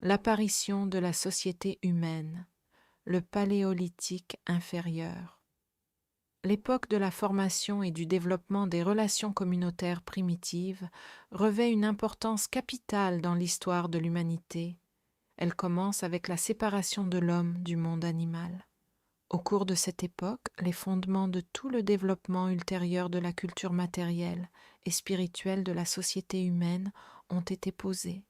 L'apparition de la société humaine, le Paléolithique inférieur. L'époque de la formation et du développement des relations communautaires primitives revêt une importance capitale dans l'histoire de l'humanité. Elle commence avec la séparation de l'homme du monde animal. Au cours de cette époque, les fondements de tout le développement ultérieur de la culture matérielle et spirituelle de la société humaine ont été posés.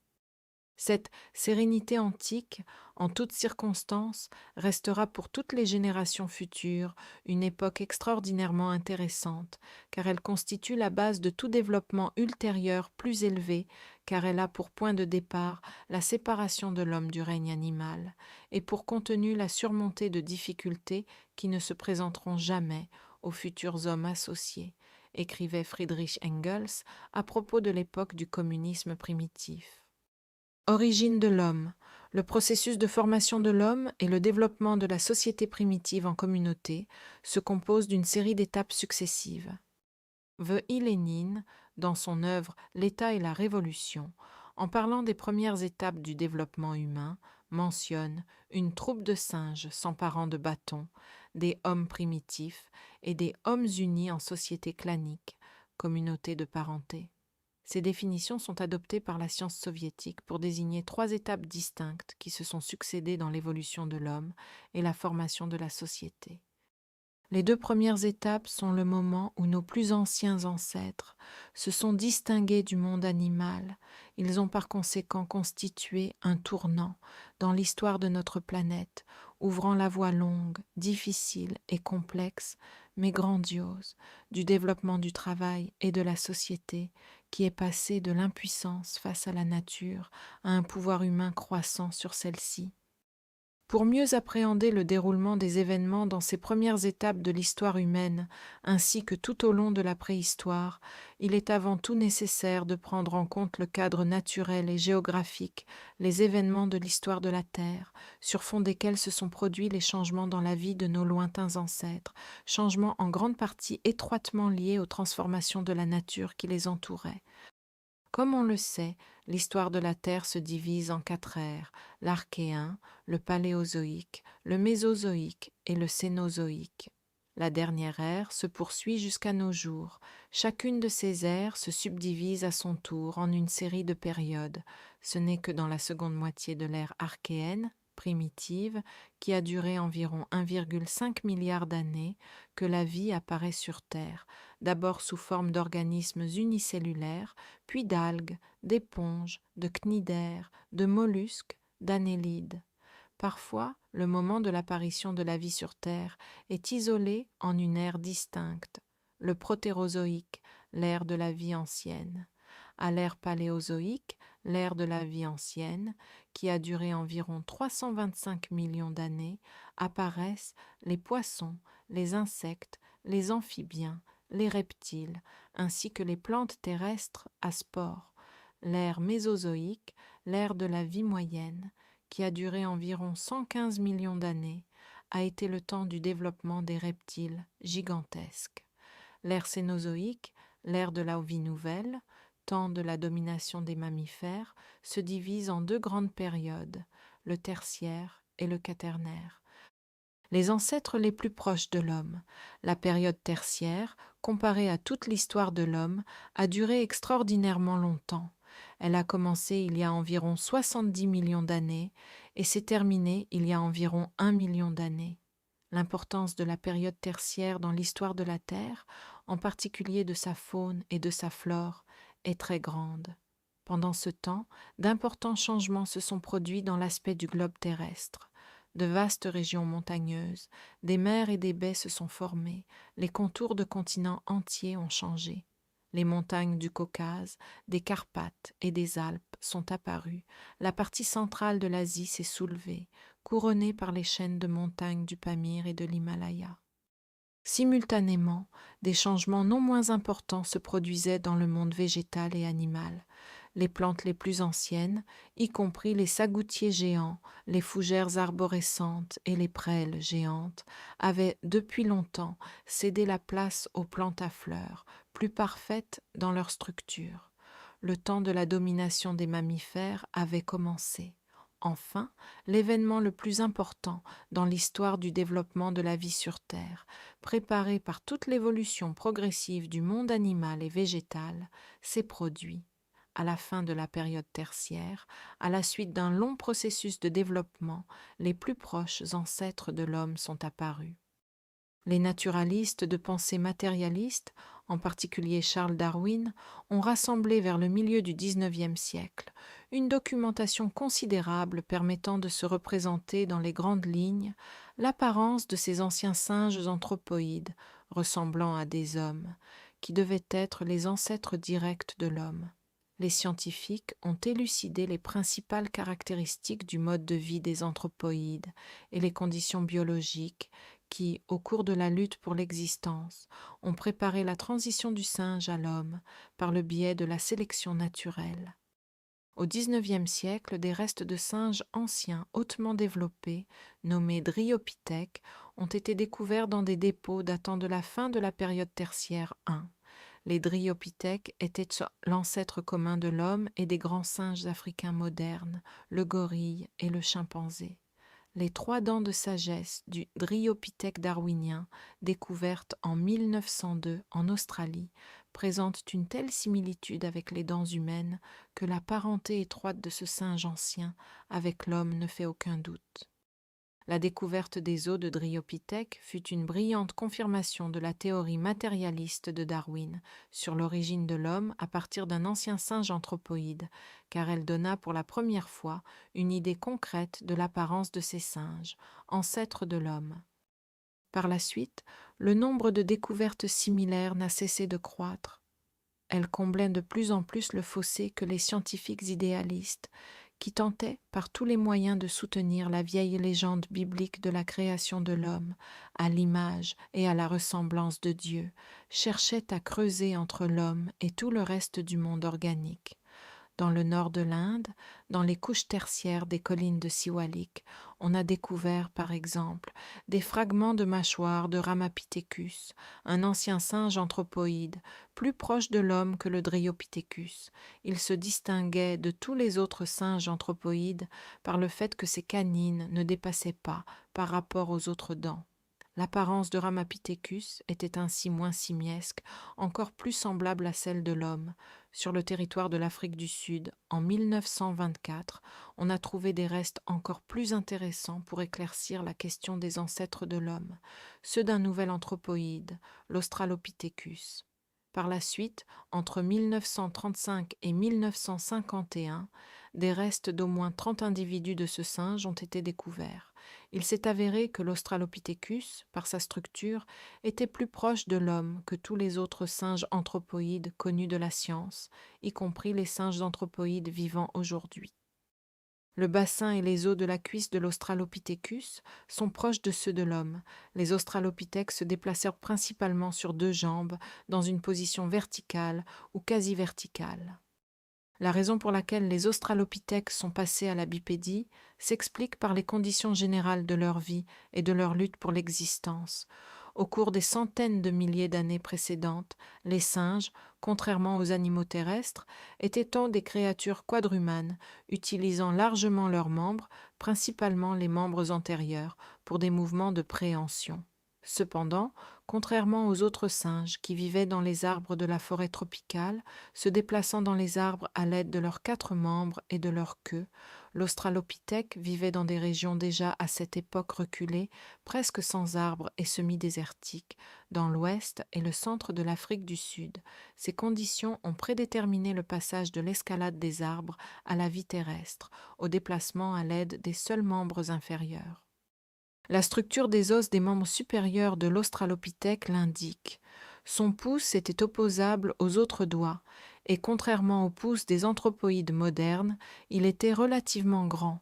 Cette sérénité antique, en toutes circonstances, restera pour toutes les générations futures une époque extraordinairement intéressante, car elle constitue la base de tout développement ultérieur plus élevé, car elle a pour point de départ la séparation de l'homme du règne animal, et pour contenu la surmontée de difficultés qui ne se présenteront jamais aux futurs hommes associés, écrivait Friedrich Engels à propos de l'époque du communisme primitif. Origine de l'homme. Le processus de formation de l'homme et le développement de la société primitive en communauté se composent d'une série d'étapes successives. V. I. Lénine, dans son œuvre L'État et la Révolution, en parlant des premières étapes du développement humain, mentionne une troupe de singes s'emparant de bâtons, des hommes primitifs et des hommes unis en société clanique, communauté de parenté. Ces définitions sont adoptées par la science soviétique pour désigner trois étapes distinctes qui se sont succédées dans l'évolution de l'homme et la formation de la société. Les deux premières étapes sont le moment où nos plus anciens ancêtres se sont distingués du monde animal. Ils ont par conséquent constitué un tournant dans l'histoire de notre planète, ouvrant la voie longue, difficile et complexe, mais grandiose, du développement du travail et de la société, qui est passée de l'impuissance face à la nature à un pouvoir humain croissant sur celle-ci. Pour mieux appréhender le déroulement des événements dans ces premières étapes de l'histoire humaine, ainsi que tout au long de la préhistoire, il est avant tout nécessaire de prendre en compte le cadre naturel et géographique, les événements de l'histoire de la Terre, sur fond desquels se sont produits les changements dans la vie de nos lointains ancêtres, changements en grande partie étroitement liés aux transformations de la nature qui les entourait. Comme on le sait, l'histoire de la Terre se divise en 4 ères, l'Archéen, le Paléozoïque, le Mésozoïque et le Cénozoïque. La dernière ère se poursuit jusqu'à nos jours. Chacune de ces ères se subdivise à son tour en une série de périodes. Ce n'est que dans la seconde moitié de l'ère archéenne, primitive, qui a duré environ 1,5 milliard d'années, que la vie apparaît sur Terre, d'abord sous forme d'organismes unicellulaires, puis d'algues, d'éponges, de cnidaires, de mollusques, d'annélides. Parfois, le moment de l'apparition de la vie sur Terre est isolé en une ère distincte, le protérozoïque, l'ère de la vie ancienne. À l'ère paléozoïque, l'ère de la vie ancienne, qui a duré environ 325 millions d'années, apparaissent les poissons, les insectes, les amphibiens, les reptiles, ainsi que les plantes terrestres à spores. L'ère mésozoïque, l'ère de la vie moyenne, qui a duré environ 115 millions d'années, a été le temps du développement des reptiles gigantesques. L'ère cénozoïque, l'ère de la vie nouvelle, temps de la domination des mammifères, se divise en deux grandes périodes, le tertiaire et le quaternaire. Les ancêtres les plus proches de l'homme, la période tertiaire, comparée à toute l'histoire de l'homme, a duré extraordinairement longtemps. Elle a commencé il y a environ 70 millions d'années et s'est terminée il y a environ 1 million d'années. L'importance de la période tertiaire dans l'histoire de la Terre, en particulier de sa faune et de sa flore, est très grande. Pendant ce temps, d'importants changements se sont produits dans l'aspect du globe terrestre. De vastes régions montagneuses, des mers et des baies se sont formées, les contours de continents entiers ont changé. Les montagnes du Caucase, des Carpates et des Alpes sont apparues, la partie centrale de l'Asie s'est soulevée, couronnée par les chaînes de montagnes du Pamir et de l'Himalaya. Simultanément, des changements non moins importants se produisaient dans le monde végétal et animal. Les plantes les plus anciennes, y compris les sagoutiers géants, les fougères arborescentes et les prêles géantes, avaient depuis longtemps cédé la place aux plantes à fleurs, plus parfaites dans leur structure. Le temps de la domination des mammifères avait commencé. enfin l'événement le plus important dans l'histoire du développement de la vie sur Terre, préparé par toute l'évolution progressive du monde animal et végétal, s'est produit à la fin de la période tertiaire, à la suite d'un long processus de développement. Les plus proches ancêtres de l'homme sont apparus. Les naturalistes de pensée matérialiste, en particulier Charles Darwin, ont rassemblé vers le milieu du XIXe siècle une documentation considérable permettant de se représenter dans les grandes lignes l'apparence de ces anciens singes anthropoïdes ressemblant à des hommes, qui devaient être les ancêtres directs de l'homme. Les scientifiques ont élucidé les principales caractéristiques du mode de vie des anthropoïdes et les conditions biologiques qui, au cours de la lutte pour l'existence, ont préparé la transition du singe à l'homme par le biais de la sélection naturelle. Au XIXe siècle, des restes de singes anciens hautement développés, nommés Dryopithèques, ont été découverts dans des dépôts datant de la fin de la période tertiaire I. Les Dryopithèques étaient l'ancêtre commun de l'homme et des grands singes africains modernes, le gorille et le chimpanzé. Les 3 dents de sagesse du Dryopithèque darwinien, découvertes en 1902 en Australie, présentent une telle similitude avec les dents humaines que la parenté étroite de ce singe ancien avec l'homme ne fait aucun doute. La découverte des os de Dryopithèque fut une brillante confirmation de la théorie matérialiste de Darwin sur l'origine de l'homme à partir d'un ancien singe anthropoïde, car elle donna pour la première fois une idée concrète de l'apparence de ces singes, ancêtres de l'homme. Par la suite, le nombre de découvertes similaires n'a cessé de croître. Elles comblaient de plus en plus le fossé que les scientifiques idéalistes, qui tentait par tous les moyens de soutenir la vieille légende biblique de la création de l'homme, à l'image et à la ressemblance de Dieu, cherchait à creuser entre l'homme et tout le reste du monde organique. Dans le nord de l'Inde, dans les couches tertiaires des collines de Siwalik, on a découvert, par exemple, des fragments de mâchoire de Ramapithecus, un ancien singe anthropoïde, plus proche de l'homme que le Dryopithecus. Il se distinguait de tous les autres singes anthropoïdes par le fait que ses canines ne dépassaient pas par rapport aux autres dents. L'apparence de Ramapithecus était ainsi moins simiesque, encore plus semblable à celle de l'homme. Sur le territoire de l'Afrique du Sud, en 1924, on a trouvé des restes encore plus intéressants pour éclaircir la question des ancêtres de l'homme, ceux d'un nouvel anthropoïde, l'Australopithecus. Par la suite, entre 1935 et 1951, des restes d'au moins 30 individus de ce singe ont été découverts. Il s'est avéré que l'Australopithecus, par sa structure, était plus proche de l'homme que tous les autres singes anthropoïdes connus de la science, y compris les singes anthropoïdes vivant aujourd'hui. Le bassin et les os de la cuisse de l'Australopithecus sont proches de ceux de l'homme. Les australopithèques se déplacèrent principalement sur 2 jambes, dans une position verticale ou quasi verticale. La raison pour laquelle les australopithèques sont passés à la bipédie s'explique par les conditions générales de leur vie et de leur lutte pour l'existence. Au cours des centaines de milliers d'années précédentes, les singes, contrairement aux animaux terrestres, étaient des créatures quadrumanes, utilisant largement leurs membres, principalement les membres antérieurs, pour des mouvements de préhension. Cependant, contrairement aux autres singes qui vivaient dans les arbres de la forêt tropicale, se déplaçant dans les arbres à l'aide de leurs 4 membres et de leur queue, l'Australopithèque vivait dans des régions déjà à cette époque reculées, presque sans arbres et semi-désertiques, dans l'ouest et le centre de l'Afrique du Sud. Ces conditions ont prédéterminé le passage de l'escalade des arbres à la vie terrestre, au déplacement à l'aide des seuls membres inférieurs. La structure des os des membres supérieurs de l'Australopithèque l'indique. Son pouce était opposable aux autres doigts, et contrairement au pouce des anthropoïdes modernes, il était relativement grand.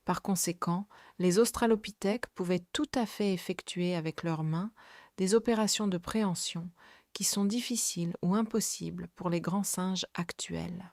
Par conséquent, les australopithèques pouvaient tout à fait effectuer avec leurs mains des opérations de préhension qui sont difficiles ou impossibles pour les grands singes actuels.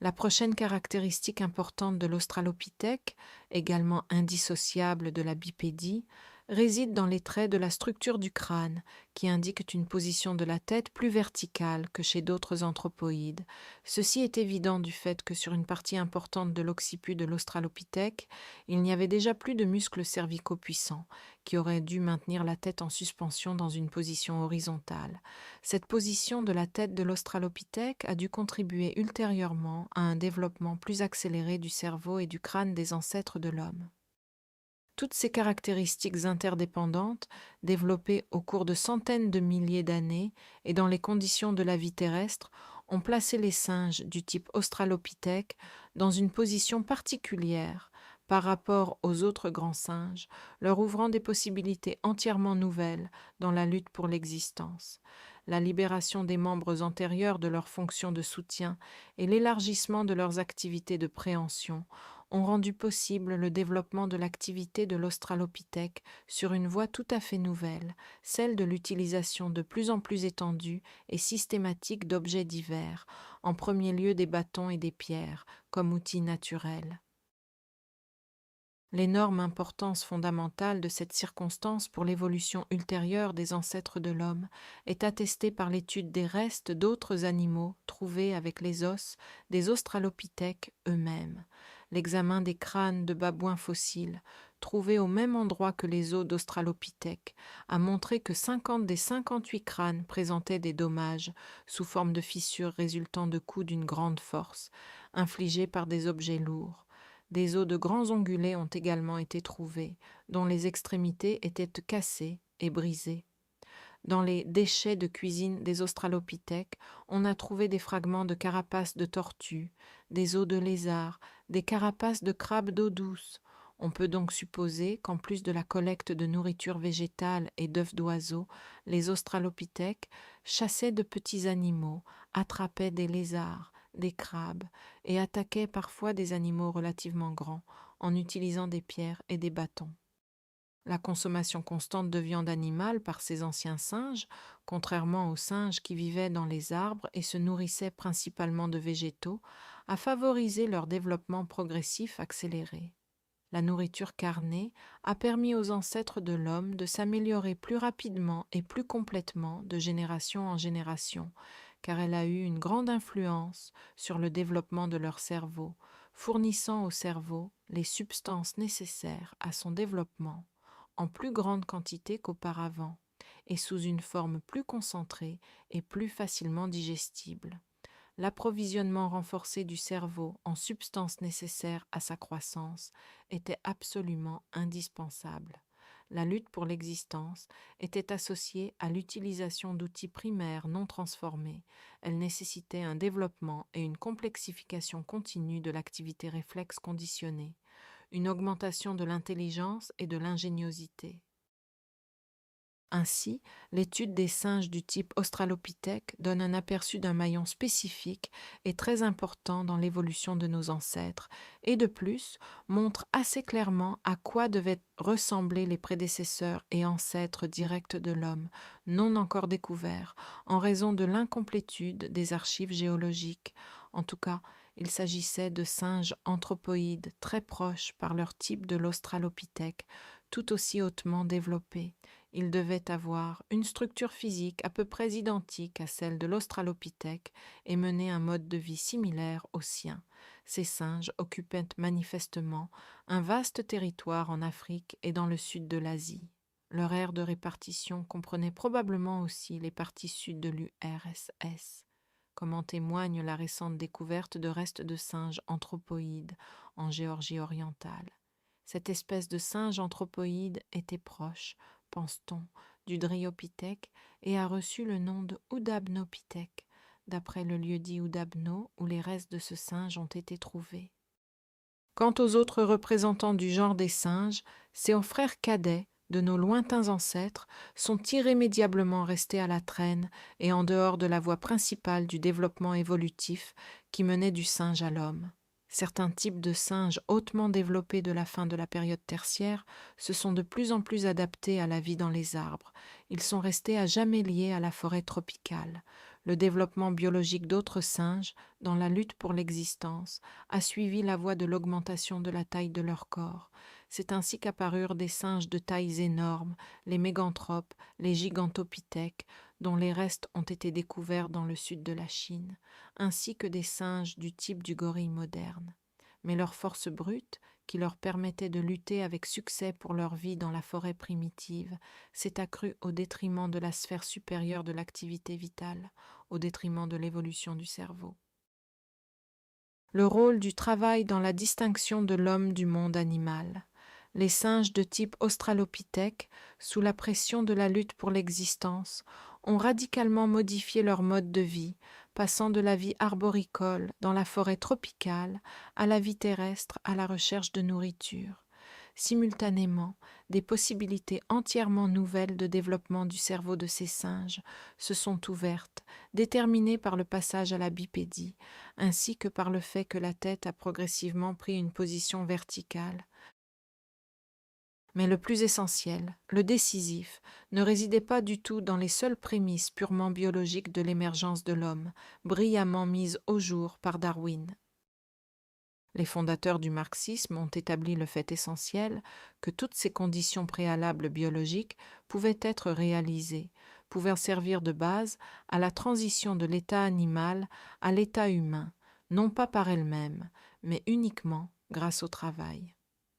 La prochaine caractéristique importante de l'Australopithèque, également indissociable de la bipédie, réside dans les traits de la structure du crâne, qui indiquent une position de la tête plus verticale que chez d'autres anthropoïdes. Ceci est évident du fait que sur une partie importante de l'occiput de l'Australopithèque, il n'y avait déjà plus de muscles cervicaux puissants, qui auraient dû maintenir la tête en suspension dans une position horizontale. Cette position de la tête de l'Australopithèque a dû contribuer ultérieurement à un développement plus accéléré du cerveau et du crâne des ancêtres de l'homme. Toutes ces caractéristiques interdépendantes, développées au cours de centaines de milliers d'années et dans les conditions de la vie terrestre, ont placé les singes du type Australopithèque dans une position particulière par rapport aux autres grands singes, leur ouvrant des possibilités entièrement nouvelles dans la lutte pour l'existence. La libération des membres antérieurs de leurs fonctions de soutien et l'élargissement de leurs activités de préhension ont rendu possible le développement de l'activité de l'Australopithèque sur une voie tout à fait nouvelle, celle de l'utilisation de plus en plus étendue et systématique d'objets divers, en premier lieu des bâtons et des pierres, comme outils naturels. L'énorme importance fondamentale de cette circonstance pour l'évolution ultérieure des ancêtres de l'homme est attestée par l'étude des restes d'autres animaux trouvés avec les os des australopithèques eux-mêmes. L'examen des crânes de babouins fossiles, trouvés au même endroit que les os d'australopithèques, a montré que 50 des 58 crânes présentaient des dommages sous forme de fissures résultant de coups d'une grande force, infligés par des objets lourds. Des os de grands ongulés ont également été trouvés, dont les extrémités étaient cassées et brisées. Dans les déchets de cuisine des australopithèques, on a trouvé des fragments de carapaces de tortues, des os de lézards, des carapaces de crabes d'eau douce. On peut donc supposer qu'en plus de la collecte de nourriture végétale et d'œufs d'oiseaux, les australopithèques chassaient de petits animaux, attrapaient des lézards, des crabes, et attaquaient parfois des animaux relativement grands en utilisant des pierres et des bâtons. La consommation constante de viande animale par ces anciens singes, contrairement aux singes qui vivaient dans les arbres et se nourrissaient principalement de végétaux, a favorisé leur développement progressif accéléré. La nourriture carnée a permis aux ancêtres de l'homme de s'améliorer plus rapidement et plus complètement de génération en génération, car elle a eu une grande influence sur le développement de leur cerveau, fournissant au cerveau les substances nécessaires à son développement en plus grande quantité qu'auparavant et sous une forme plus concentrée et plus facilement digestible. L'approvisionnement renforcé du cerveau en substances nécessaires à sa croissance était absolument indispensable. La lutte pour l'existence était associée à l'utilisation d'outils primaires non transformés. Elle nécessitait un développement et une complexification continue de l'activité réflexe conditionnée, une augmentation de l'intelligence et de l'ingéniosité. Ainsi, l'étude des singes du type Australopithèque donne un aperçu d'un maillon spécifique et très important dans l'évolution de nos ancêtres, et de plus, montre assez clairement à quoi devaient ressembler les prédécesseurs et ancêtres directs de l'homme, non encore découverts, en raison de l'incomplétude des archives géologiques. En tout cas, il s'agissait de singes anthropoïdes très proches par leur type de l'Australopithèque, tout aussi hautement développés. Ils devaient avoir une structure physique à peu près identique à celle de l'Australopithèque et mener un mode de vie similaire au sien. Ces singes occupaient manifestement un vaste territoire en Afrique et dans le sud de l'Asie. Leur aire de répartition comprenait probablement aussi les parties sud de l'URSS, comme en témoigne la récente découverte de restes de singes anthropoïdes en Géorgie orientale. Cette espèce de singe anthropoïde était proche, pense-t-on, du Dryopithèque et a reçu le nom de Udabnopithèque, d'après le lieu-dit Udabno où les restes de ce singe ont été trouvés. Quant aux autres représentants du genre des singes, ces frères cadets de nos lointains ancêtres sont irrémédiablement restés à la traîne et en dehors de la voie principale du développement évolutif qui menait du singe à l'homme. Certains types de singes hautement développés de la fin de la période tertiaire se sont de plus en plus adaptés à la vie dans les arbres. Ils sont restés à jamais liés à la forêt tropicale. Le développement biologique d'autres singes, dans la lutte pour l'existence, a suivi la voie de l'augmentation de la taille de leur corps. C'est ainsi qu'apparurent des singes de tailles énormes, les méganthropes, les gigantopithèques, dont les restes ont été découverts dans le sud de la Chine, ainsi que des singes du type du gorille moderne. Mais leur force brute, qui leur permettait de lutter avec succès pour leur vie dans la forêt primitive, s'est accrue au détriment de la sphère supérieure de l'activité vitale, au détriment de l'évolution du cerveau. Le rôle du travail dans la distinction de l'homme du monde animal. Les singes de type australopithèque, sous la pression de la lutte pour l'existence, ont radicalement modifié leur mode de vie, passant de la vie arboricole dans la forêt tropicale à la vie terrestre à la recherche de nourriture. Simultanément, des possibilités entièrement nouvelles de développement du cerveau de ces singes se sont ouvertes, déterminées par le passage à la bipédie, ainsi que par le fait que la tête a progressivement pris une position verticale. Mais le plus essentiel, le décisif, ne résidait pas du tout dans les seules prémices purement biologiques de l'émergence de l'homme, brillamment mises au jour par Darwin. Les fondateurs du marxisme ont établi le fait essentiel que toutes ces conditions préalables biologiques pouvaient être réalisées, pouvaient servir de base à la transition de l'état animal à l'état humain, non pas par elles-mêmes, mais uniquement grâce au travail.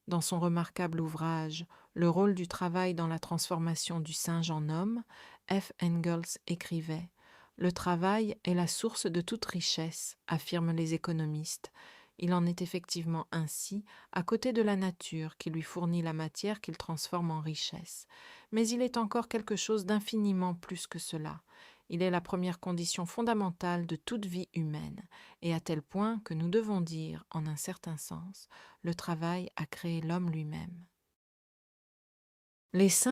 Dans son remarquable ouvrage « Le rôle du travail dans la transformation du singe en homme », F. Engels écrivait « Le travail est la source de toute richesse, affirment les économistes. Il en est effectivement ainsi, à côté de la nature qui lui fournit la matière qu'il transforme en richesse. Mais il est encore quelque chose d'infiniment plus que cela. Il est la première condition fondamentale de toute vie humaine, et à tel point que nous devons dire, en un certain sens, le travail a créé l'homme lui-même. Les singes,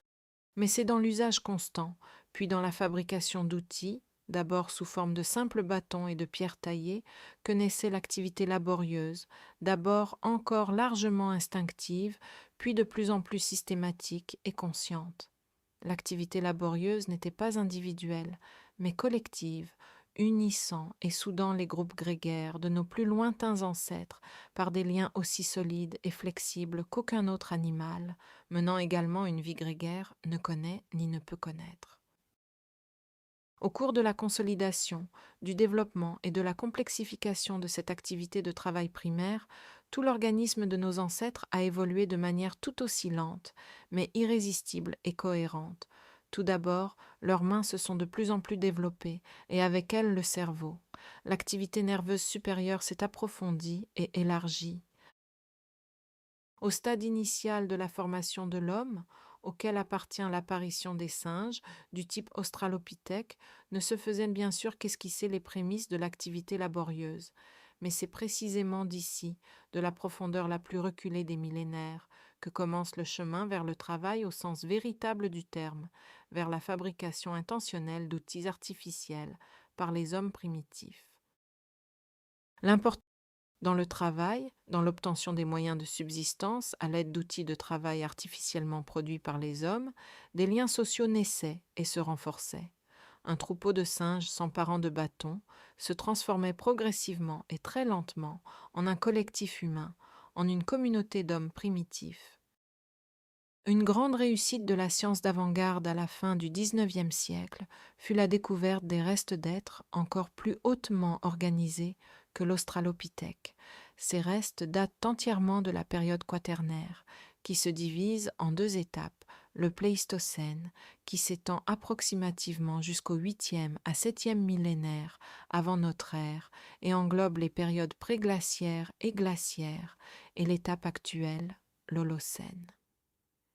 mais c'est dans l'usage constant, puis dans la fabrication d'outils, d'abord sous forme de simples bâtons et de pierres taillées, que naissait l'activité laborieuse, d'abord encore largement instinctive, puis de plus en plus systématique et consciente. L'activité laborieuse n'était pas individuelle, mais collective, unissant et soudant les groupes grégaires de nos plus lointains ancêtres par des liens aussi solides et flexibles qu'aucun autre animal, menant également une vie grégaire, ne connaît ni ne peut connaître. Au cours de la consolidation, du développement et de la complexification de cette activité de travail primaire, tout l'organisme de nos ancêtres a évolué de manière tout aussi lente, mais irrésistible et cohérente. Tout d'abord, leurs mains se sont de plus en plus développées, et avec elles le cerveau. L'activité nerveuse supérieure s'est approfondie et élargie. Au stade initial de la formation de l'homme, auquel appartient l'apparition des singes, du type australopithèque, ne se faisaient bien sûr qu'esquisser les prémices de l'activité laborieuse. Mais c'est précisément d'ici, de la profondeur la plus reculée des millénaires, que commence le chemin vers le travail au sens véritable du terme, vers la fabrication intentionnelle d'outils artificiels par les hommes primitifs. L'important dans le travail, dans l'obtention des moyens de subsistance à l'aide d'outils de travail artificiellement produits par les hommes, des liens sociaux naissaient et se renforçaient. Un troupeau de singes s'emparant de bâtons se transformait progressivement et très lentement en un collectif humain, en une communauté d'hommes primitifs. Une grande réussite de la science d'avant-garde à la fin du XIXe siècle fut la découverte des restes d'êtres encore plus hautement organisés que l'australopithèque. Ces restes datent entièrement de la période quaternaire, qui se divise en deux étapes, le Pléistocène, qui s'étend approximativement jusqu'au 8e à 7e millénaire avant notre ère et englobe les périodes préglaciaires et glaciaires, et l'étape actuelle, l'Holocène.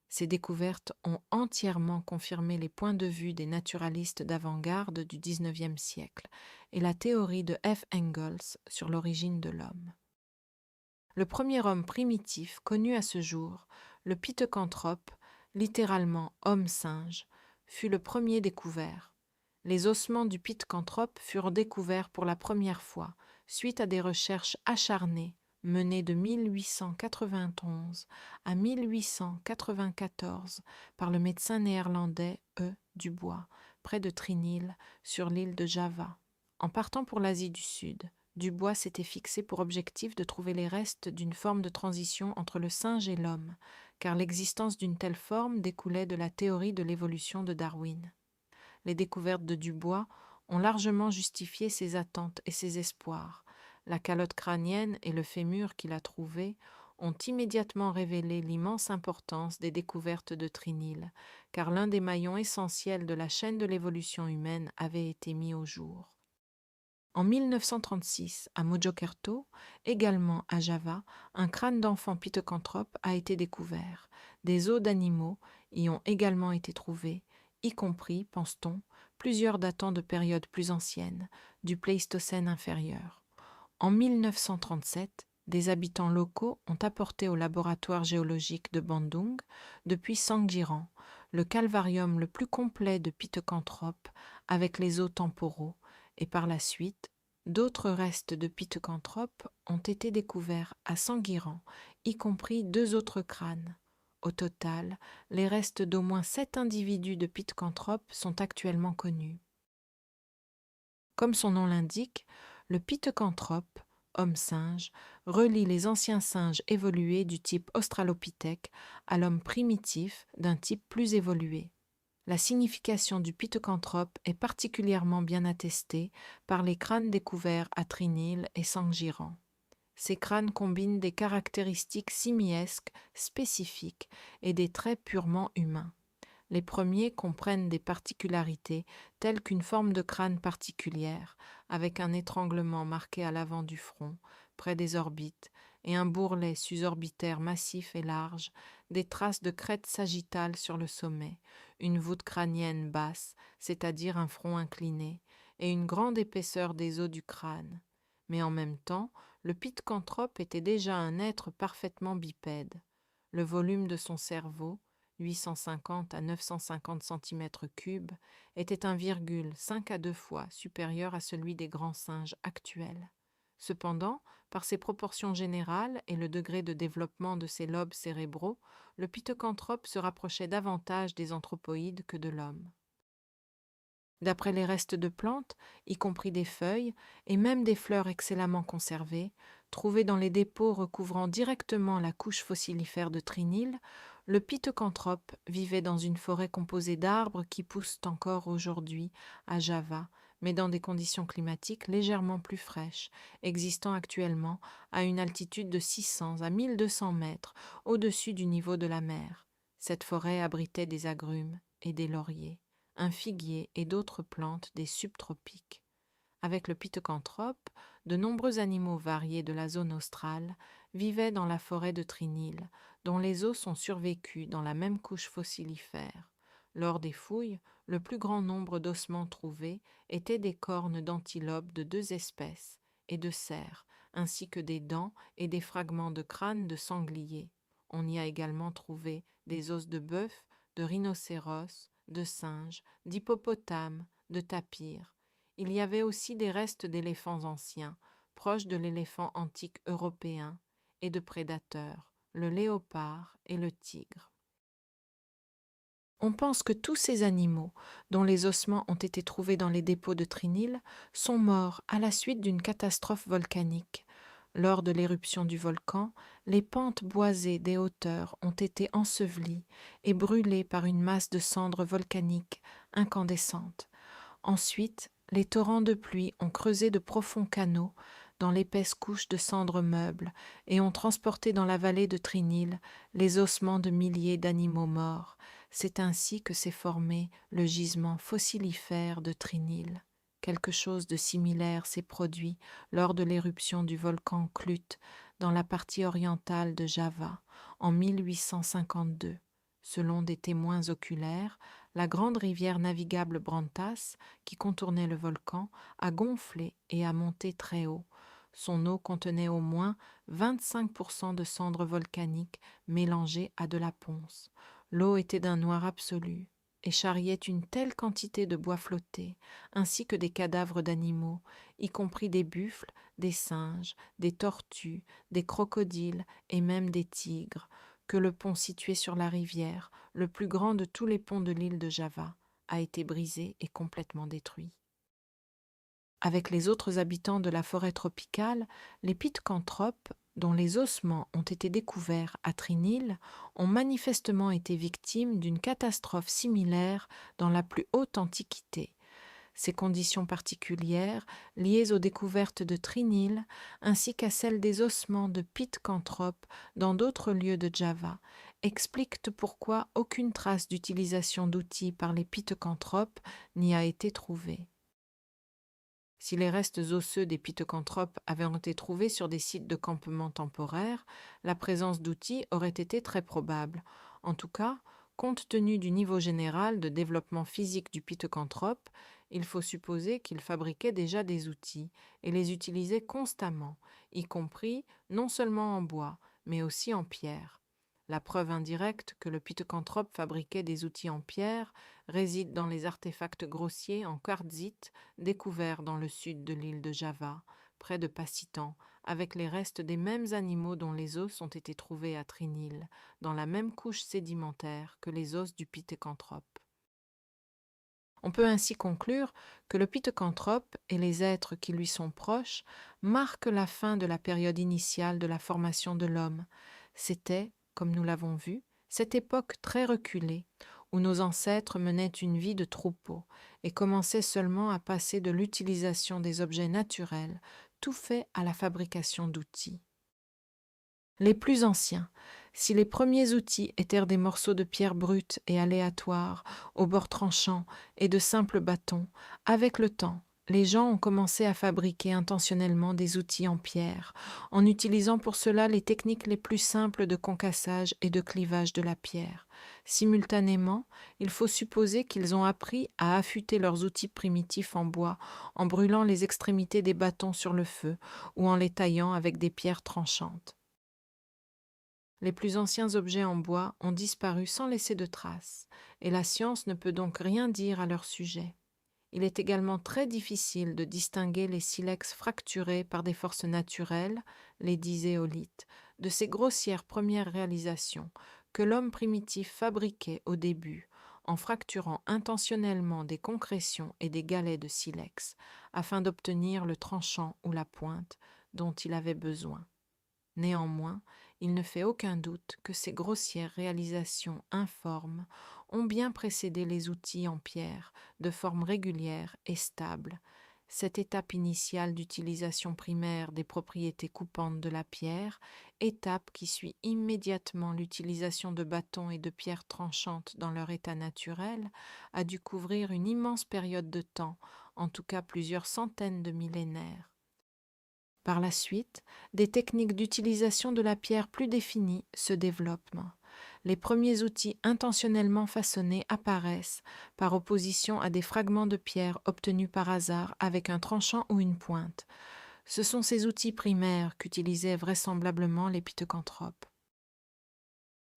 Ces découvertes ont entièrement confirmé les points de vue des naturalistes d'avant-garde du XIXe siècle et la théorie de F. Engels sur l'origine de l'homme. Le premier homme primitif connu à ce jour, le pithecanthrope, littéralement homme-singe, fut le premier découvert. Les ossements du pithecanthrope furent découverts pour la première fois, suite à des recherches acharnées menées de 1891 à 1894 par le médecin néerlandais E. Dubois, près de Trinil, sur l'île de Java. En partant pour l'Asie du Sud, Dubois s'était fixé pour objectif de trouver les restes d'une forme de transition entre le singe et l'homme, car l'existence d'une telle forme découlait de la théorie de l'évolution de Darwin. Les découvertes de Dubois ont largement justifié ses attentes et ses espoirs. La calotte crânienne et le fémur qu'il a trouvé ont immédiatement révélé l'immense importance des découvertes de Trinil, car l'un des maillons essentiels de la chaîne de l'évolution humaine avait été mis au jour. En 1936, à Mojokerto, également à Java, un crâne d'enfant pithecanthrope a été découvert. Des os d'animaux y ont également été trouvés, y compris, pense-t-on, plusieurs datant de périodes plus anciennes, du Pléistocène inférieur. En 1937, des habitants locaux ont apporté au laboratoire géologique de Bandung, depuis Sangjiran, le calvarium le plus complet de pithecanthropes avec les os temporaux, et par la suite, d'autres restes de pithecanthropes ont été découverts à Sanguiran, y compris 2 autres crânes. Au total, les restes d'au moins 7 individus de pithecanthropes sont actuellement connus. Comme son nom l'indique, le pithecanthrope, homme-singe, relie les anciens singes évolués du type australopithèque à l'homme primitif d'un type plus évolué. La signification du pithecanthrope est particulièrement bien attestée par les crânes découverts à Trinil et Sangjiran. Ces crânes combinent des caractéristiques simiesques spécifiques et des traits purement humains. Les premiers comprennent des particularités telles qu'une forme de crâne particulière, avec un étranglement marqué à l'avant du front, près des orbites, et un bourrelet susorbitaire massif et large, des traces de crête sagittale sur le sommet, une voûte crânienne basse, c'est-à-dire un front incliné, et une grande épaisseur des os du crâne. Mais en même temps, le pithecanthrope était déjà un être parfaitement bipède. Le volume de son cerveau, 850 à 950 cm3, était 1,5 à 2 fois supérieur à celui des grands singes actuels. Cependant, par ses proportions générales et le degré de développement de ses lobes cérébraux, le pithecanthrope se rapprochait davantage des anthropoïdes que de l'homme. D'après les restes de plantes, y compris des feuilles et même des fleurs excellemment conservées, trouvées dans les dépôts recouvrant directement la couche fossilifère de Trinil, le pithecanthrope vivait dans une forêt composée d'arbres qui poussent encore aujourd'hui à Java, mais dans des conditions climatiques légèrement plus fraîches, existant actuellement à une altitude de 600 à 1200 mètres au-dessus du niveau de la mer. Cette forêt abritait des agrumes et des lauriers, un figuier et d'autres plantes des subtropiques. Avec le pithecanthrope, de nombreux animaux variés de la zone australe vivaient dans la forêt de Trinil, dont les os sont survécus dans la même couche fossilifère. Lors des fouilles, le plus grand nombre d'ossements trouvés étaient des cornes d'antilope de 2 espèces et de cerfs, ainsi que des dents et des fragments de crâne de sangliers. On y a également trouvé des os de bœuf, de rhinocéros, de singes, d'hippopotames, de tapirs. Il y avait aussi des restes d'éléphants anciens, proches de l'éléphant antique européen, et de prédateurs, le léopard et le tigre. On pense que tous ces animaux, dont les ossements ont été trouvés dans les dépôts de Trinil, sont morts à la suite d'une catastrophe volcanique. Lors de l'éruption du volcan, les pentes boisées des hauteurs ont été ensevelies et brûlées par une masse de cendres volcaniques incandescentes. Ensuite, les torrents de pluie ont creusé de profonds canaux dans l'épaisse couche de cendres meubles et ont transporté dans la vallée de Trinil les ossements de milliers d'animaux morts. C'est ainsi que s'est formé le gisement fossilifère de Trinil. Quelque chose de similaire s'est produit lors de l'éruption du volcan Clut dans la partie orientale de Java en 1852. Selon des témoins oculaires, la grande rivière navigable Brantas, qui contournait le volcan, a gonflé et a monté très haut. Son eau contenait au moins 25% de cendres volcaniques mélangées à de la ponce. L'eau était d'un noir absolu et charriait une telle quantité de bois flotté, ainsi que des cadavres d'animaux, y compris des buffles, des singes, des tortues, des crocodiles et même des tigres, que le pont situé sur la rivière, le plus grand de tous les ponts de l'île de Java, a été brisé et complètement détruit. Avec les autres habitants de la forêt tropicale, les pithecanthropes dont les ossements ont été découverts à Trinil ont manifestement été victimes d'une catastrophe similaire dans la plus haute Antiquité. Ces conditions particulières, liées aux découvertes de Trinil, ainsi qu'à celles des ossements de Pitcairntrope dans d'autres lieux de Java, expliquent pourquoi aucune trace d'utilisation d'outils par les Pitcairntrope n'y a été trouvée. Si les restes osseux des Pitcairntrope avaient été trouvés sur des sites de campement temporaires, la présence d'outils aurait été très probable. En tout cas, compte tenu du niveau général de développement physique du Pitcairntrope, il faut supposer qu'il fabriquait déjà des outils et les utilisait constamment, y compris non seulement en bois, mais aussi en pierre. La preuve indirecte que le Pitcairntrope fabriquait des outils en pierre réside dans les artefacts grossiers en quartzite découverts dans le sud de l'île de Java, près de Pacitan, avec les restes des mêmes animaux dont les os ont été trouvés à Trinil, dans la même couche sédimentaire que les os du Pitcairntrope. On peut ainsi conclure que le Pitcairntrope et les êtres qui lui sont proches marquent la fin de la période initiale de la formation de l'homme. C'était, comme nous l'avons vu, cette époque très reculée, où nos ancêtres menaient une vie de troupeau et commençaient seulement à passer de l'utilisation des objets naturels, tout fait à la fabrication d'outils. Les plus anciens, si les premiers outils étaient des morceaux de pierre brute et aléatoires, aux bords tranchants et de simples bâtons, avec le temps, les gens ont commencé à fabriquer intentionnellement des outils en pierre, en utilisant pour cela les techniques les plus simples de concassage et de clivage de la pierre. Simultanément, il faut supposer qu'ils ont appris à affûter leurs outils primitifs en bois, en brûlant les extrémités des bâtons sur le feu ou en les taillant avec des pierres tranchantes. Les plus anciens objets en bois ont disparu sans laisser de traces, et la science ne peut donc rien dire à leur sujet. Il est également très difficile de distinguer les silex fracturés par des forces naturelles, les éolites, de ces grossières premières réalisations que l'homme primitif fabriquait au début en fracturant intentionnellement des concrétions et des galets de silex afin d'obtenir le tranchant ou la pointe dont il avait besoin. Néanmoins, il ne fait aucun doute que ces grossières réalisations informes ont bien précédé les outils en pierre de forme régulière et stable. Cette étape initiale d'utilisation primaire des propriétés coupantes de la pierre, étape qui suit immédiatement l'utilisation de bâtons et de pierres tranchantes dans leur état naturel, a dû couvrir une immense période de temps, en tout cas plusieurs centaines de millénaires. Par la suite, des techniques d'utilisation de la pierre plus définies se développent. Les premiers outils intentionnellement façonnés apparaissent par opposition à des fragments de pierre obtenus par hasard avec un tranchant ou une pointe. Ce sont ces outils primaires qu'utilisaient vraisemblablement les Pitcairntrope.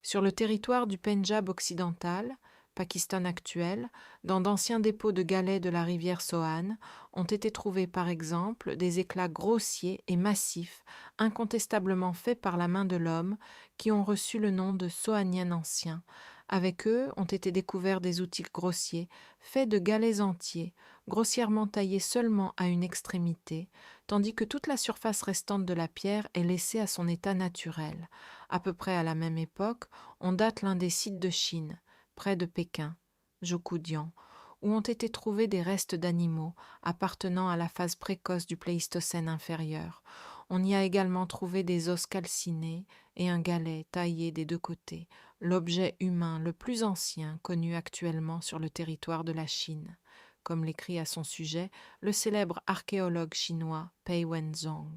Sur le territoire du Pendjab occidental, Pakistan actuel, dans d'anciens dépôts de galets de la rivière Sohan, ont été trouvés par exemple des éclats grossiers et massifs, incontestablement faits par la main de l'homme, qui ont reçu le nom de Sohaniens anciens. Avec eux ont été découverts des outils grossiers, faits de galets entiers, grossièrement taillés seulement à une extrémité, tandis que toute la surface restante de la pierre est laissée à son état naturel. À peu près à la même époque, on date l'un des sites de Chine, près de Pékin, Zhoukoudian, où ont été trouvés des restes d'animaux appartenant à la phase précoce du Pléistocène inférieur. On y a également trouvé des os calcinés et un galet taillé des deux côtés, l'objet humain le plus ancien connu actuellement sur le territoire de la Chine, comme l'écrit à son sujet le célèbre archéologue chinois Pei Wenzhong.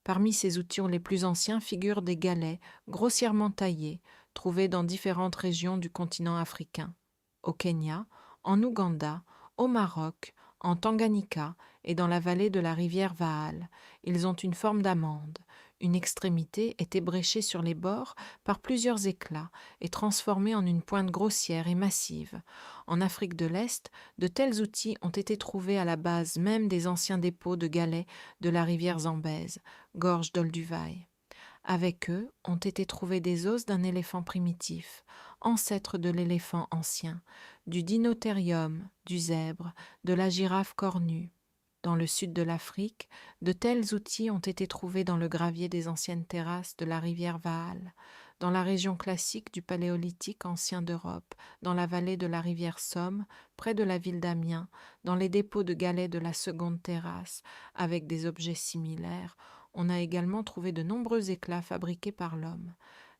Parmi ces outils les plus anciens figurent des galets grossièrement taillés, trouvés dans différentes régions du continent africain, au Kenya, en Ouganda, au Maroc, en Tanganyika et dans la vallée de la rivière Vaal. Ils ont une forme d'amande. Une extrémité est ébréchée sur les bords par plusieurs éclats et transformée en une pointe grossière et massive. En Afrique de l'Est, de tels outils ont été trouvés à la base même des anciens dépôts de galets de la rivière Zambèze, gorge d'Olduvai. Avec eux ont été trouvés des os d'un éléphant primitif, ancêtre de l'éléphant ancien, du dinothérium, du zèbre, de la girafe cornue. Dans le sud de l'Afrique, de tels outils ont été trouvés dans le gravier des anciennes terrasses de la rivière Vaal, dans la région classique du Paléolithique ancien d'Europe, dans la vallée de la rivière Somme, près de la ville d'Amiens, dans les dépôts de galets de la seconde terrasse, avec des objets similaires. On a également trouvé de nombreux éclats fabriqués par l'homme.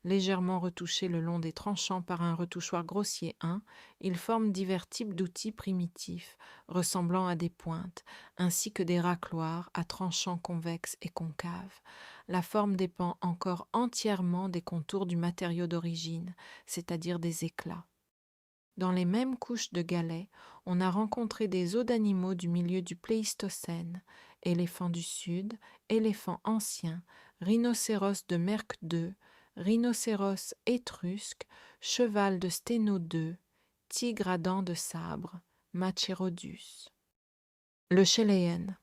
Légèrement retouchés le long des tranchants par un retouchoir grossier 1, ils forment divers types d'outils primitifs, ressemblant à des pointes, ainsi que des racloirs à tranchants convexes et concaves. La forme dépend encore entièrement des contours du matériau d'origine, c'est-à-dire des éclats. Dans les mêmes couches de galets, on a rencontré des os d'animaux du milieu du Pléistocène, éléphants du Sud, éléphants anciens, rhinocéros de Merck II, rhinocéros étrusque, cheval de Sténo II, tigre à dents de sabre, Machairodus. Le Chéléen.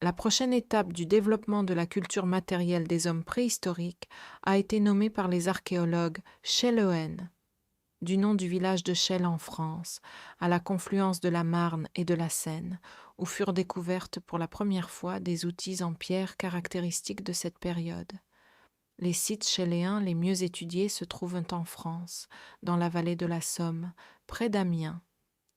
La prochaine étape du développement de la culture matérielle des hommes préhistoriques a été nommée par les archéologues Chéloène, du nom du village de Chelles en France, à la confluence de la Marne et de la Seine, où furent découvertes pour la première fois des outils en pierre caractéristiques de cette période. Les sites chéléens les mieux étudiés se trouvent en France, dans la vallée de la Somme, près d'Amiens.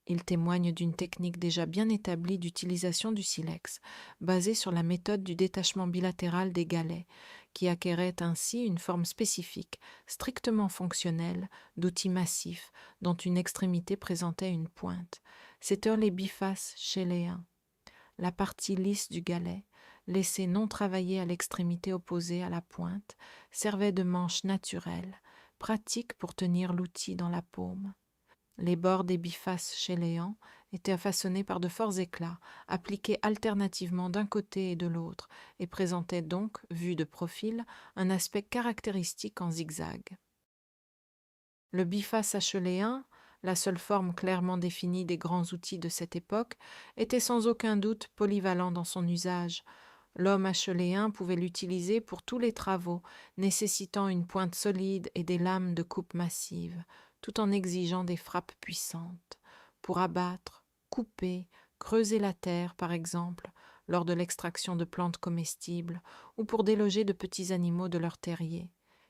Ils témoignent d'une technique déjà bien établie d'utilisation du silex, basée sur la méthode du détachement bilatéral des galets, qui acquérait ainsi une forme spécifique, strictement fonctionnelle, d'outils massifs, dont une extrémité présentait une pointe. C'étaient les bifaces chéléens. La partie lisse du galet, laissée non travaillée à l'extrémité opposée à la pointe, servait de manche naturelle, pratique pour tenir l'outil dans la paume. Les bords des bifaces chéléens étaient façonnés par de forts éclats, appliqués alternativement d'un côté et de l'autre, et présentaient donc, vus de profil, un aspect caractéristique en zigzag. Le biface acheléen, la seule forme clairement définie des grands outils de cette époque, était sans aucun doute polyvalent dans son usage. L'homme acheléen pouvait l'utiliser pour tous les travaux, nécessitant une pointe solide et des lames de coupe massive, tout en exigeant des frappes puissantes, pour abattre, couper, creuser la terre, par exemple, lors de l'extraction de plantes comestibles, ou pour déloger de petits animaux de leur terrier.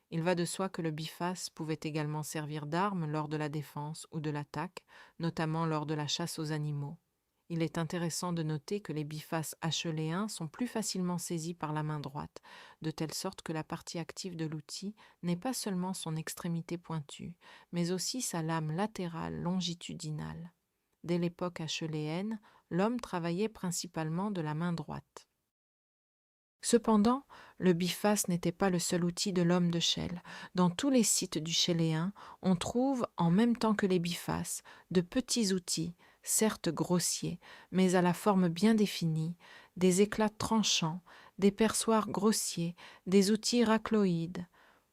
Il va de soi que le biface pouvait également servir d'arme lors de la défense ou de l'attaque, notamment lors de la chasse aux animaux. Il est intéressant de noter que les bifaces acheléens sont plus facilement saisis par la main droite, de telle sorte que la partie active de l'outil n'est pas seulement son extrémité pointue, mais aussi sa lame latérale longitudinale. Dès l'époque acheléenne, l'homme travaillait principalement de la main droite. Cependant, le biface n'était pas le seul outil de l'homme de Chelles. Dans tous les sites du Chéléen, on trouve, en même temps que les bifaces, de petits outils, certes grossiers, mais à la forme bien définie, des éclats tranchants, des perçoirs grossiers, des outils racloïdes.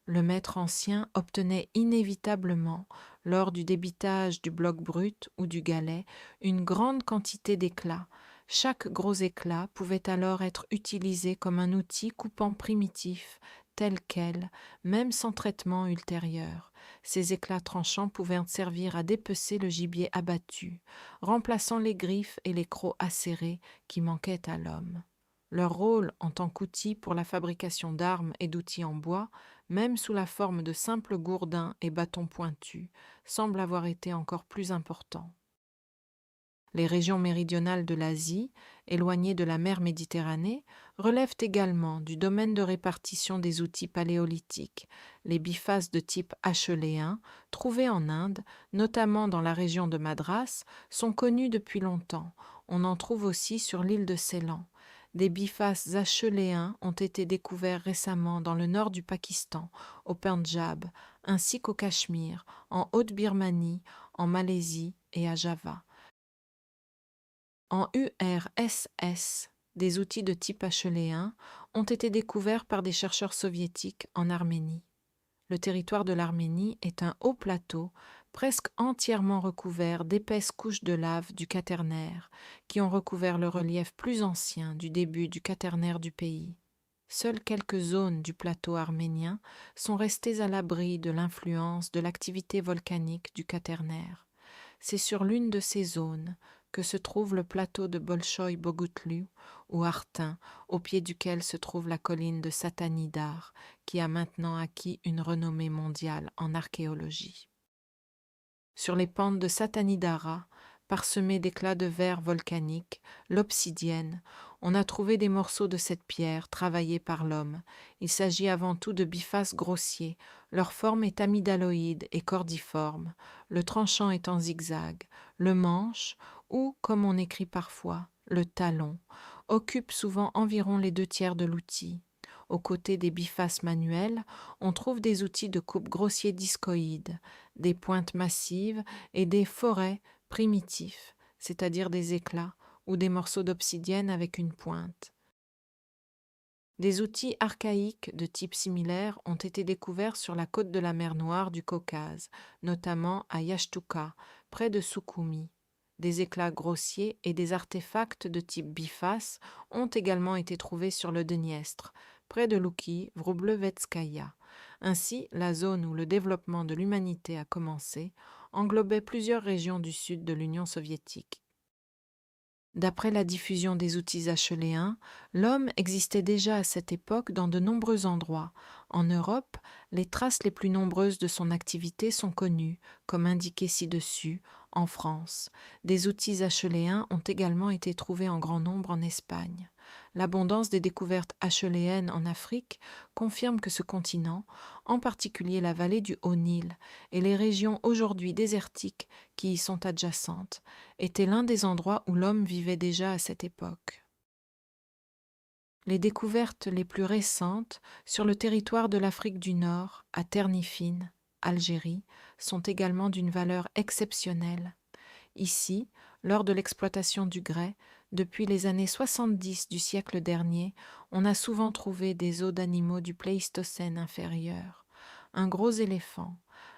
Le maître ancien obtenait inévitablement, lors du débitage du bloc brut ou du galet, une grande quantité d'éclats. Chaque gros éclat pouvait alors être utilisé comme un outil coupant primitif, tel quel, même sans traitement ultérieur. Ces éclats tranchants pouvaient servir à dépecer le gibier abattu, remplaçant les griffes et les crocs acérés qui manquaient à l'homme. Leur rôle en tant qu'outil pour la fabrication d'armes et d'outils en bois, même sous la forme de simples gourdins et bâtons pointus, semble avoir été encore plus important. Les régions méridionales de l'Asie, éloignées de la mer Méditerranée, relèvent également du domaine de répartition des outils paléolithiques. Les bifaces de type acheléen, trouvés en Inde, notamment dans la région de Madras, sont connus depuis longtemps. On en trouve aussi sur l'île de Ceylan. Des bifaces acheléens ont été découverts récemment dans le nord du Pakistan, au Pendjab, ainsi qu'au Cachemire, en Haute-Birmanie, en Malaisie et à Java. En URSS, des outils de type acheléen ont été découverts par des chercheurs soviétiques en Arménie. Le territoire de l'Arménie est un haut plateau, presque entièrement recouvert d'épaisses couches de lave du Quaternaire, qui ont recouvert le relief plus ancien du début du Quaternaire du pays. Seules quelques zones du plateau arménien sont restées à l'abri de l'influence de l'activité volcanique du Quaternaire. C'est sur l'une de ces zones, que se trouve le plateau de Bolchoï-Bogutlu ou Artin, au pied duquel se trouve la colline de Satanidar, qui a maintenant acquis une renommée mondiale en archéologie. Sur les pentes de Satanidara, parsemées d'éclats de verre volcanique, l'obsidienne, on a trouvé des morceaux de cette pierre travaillés par l'homme. Il s'agit avant tout de bifaces grossiers. Leur forme est amygdaloïde et cordiforme, le tranchant est en zigzag. Le manche, ou, comme on écrit parfois, le talon, occupe souvent environ les 2/3 de l'outil. Aux côtés des bifaces manuels, on trouve des outils de coupe grossier discoïdes, des pointes massives et des forêts primitifs, c'est-à-dire des éclats ou des morceaux d'obsidienne avec une pointe. Des outils archaïques de type similaire ont été découverts sur la côte de la mer Noire du Caucase, notamment à Yashtuka, près de Soukoumi. Des éclats grossiers et des artefacts de type biface ont également été trouvés sur le Dniestre, près de Louki, Vrublevetskaya. Ainsi, la zone où le développement de l'humanité a commencé englobait plusieurs régions du sud de l'Union soviétique. D'après la diffusion des outils acheléens, l'homme existait déjà à cette époque dans de nombreux endroits. En Europe, les traces les plus nombreuses de son activité sont connues, comme indiqué ci-dessus, en France. Des outils acheléens ont également été trouvés en grand nombre en Espagne. L'abondance des découvertes acheléennes en Afrique confirme que ce continent, en particulier la vallée du Haut-Nil et les régions aujourd'hui désertiques qui y sont adjacentes, était l'un des endroits où l'homme vivait déjà à cette époque. Les découvertes les plus récentes sur le territoire de l'Afrique du Nord, à Ternifine, Algérie, sont également d'une valeur exceptionnelle. Ici, lors de l'exploitation du grès, depuis les années 70 du siècle dernier, on a souvent trouvé des os d'animaux du Pléistocène inférieur. Un gros éléphant,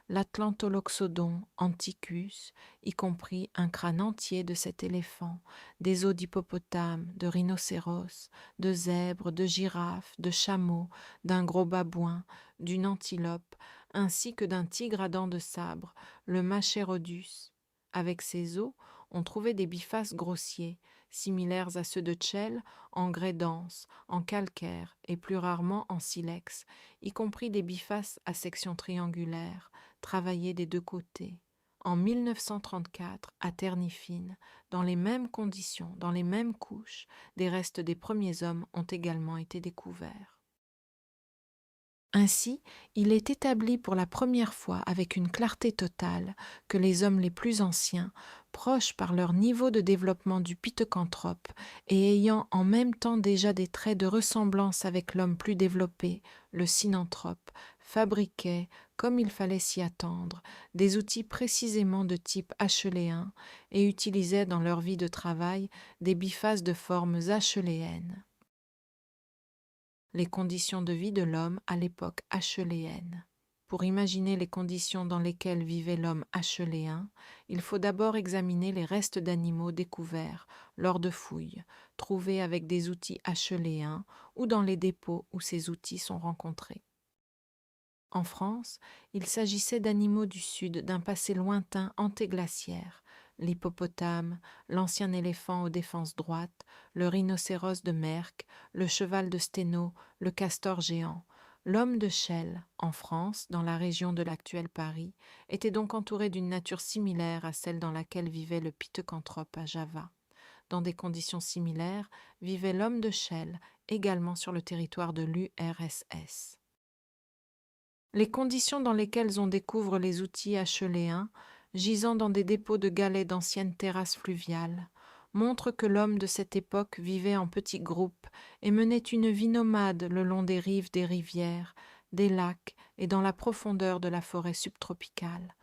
l'Atlantoloxodon antiquus, y compris un crâne entier de cet éléphant, des os d'hippopotame, de rhinocéros, de zèbre, de girafe, de chameau, d'un gros babouin, d'une antilope, ainsi que d'un tigre à dents de sabre, le Machairodus. Avec ces os, on trouvait des bifaces grossiers, similaires à ceux de Tchel, en grès dense, en calcaire et plus rarement en silex, y compris des bifaces à section triangulaire, travaillés des deux côtés. En 1934, à Ternifine, dans les mêmes conditions, dans les mêmes couches, des restes des premiers hommes ont également été découverts. Ainsi, il est établi pour la première fois avec une clarté totale que les hommes les plus anciens, proches par leur niveau de développement du pithecanthrope et ayant en même temps déjà des traits de ressemblance avec l'homme plus développé, le synanthrope, fabriquaient, comme il fallait s'y attendre, des outils précisément de type acheléen et utilisaient dans leur vie de travail des bifaces de formes acheléennes. Les conditions de vie de l'homme à l'époque acheléenne. Pour imaginer les conditions dans lesquelles vivait l'homme acheléen, il faut d'abord examiner les restes d'animaux découverts lors de fouilles, trouvés avec des outils acheléens ou dans les dépôts où ces outils sont rencontrés. En France, il s'agissait d'animaux du sud d'un passé lointain antéglaciaire, l'hippopotame, l'ancien éléphant aux défenses droites, le rhinocéros de Merck, le cheval de Sténo, le castor géant. L'homme de Chelles, en France, dans la région de l'actuel Paris, était donc entouré d'une nature similaire à celle dans laquelle vivait le pithecanthrope à Java. Dans des conditions similaires, vivait l'homme de Chelles, également sur le territoire de l'URSS. Les conditions dans lesquelles on découvre les outils acheléens, gisant dans des dépôts de galets d'anciennes terrasses fluviales, montrent que l'homme de cette époque vivait en petits groupes et menait une vie nomade le long des rives des rivières, des lacs et dans la profondeur de la forêt subtropicale.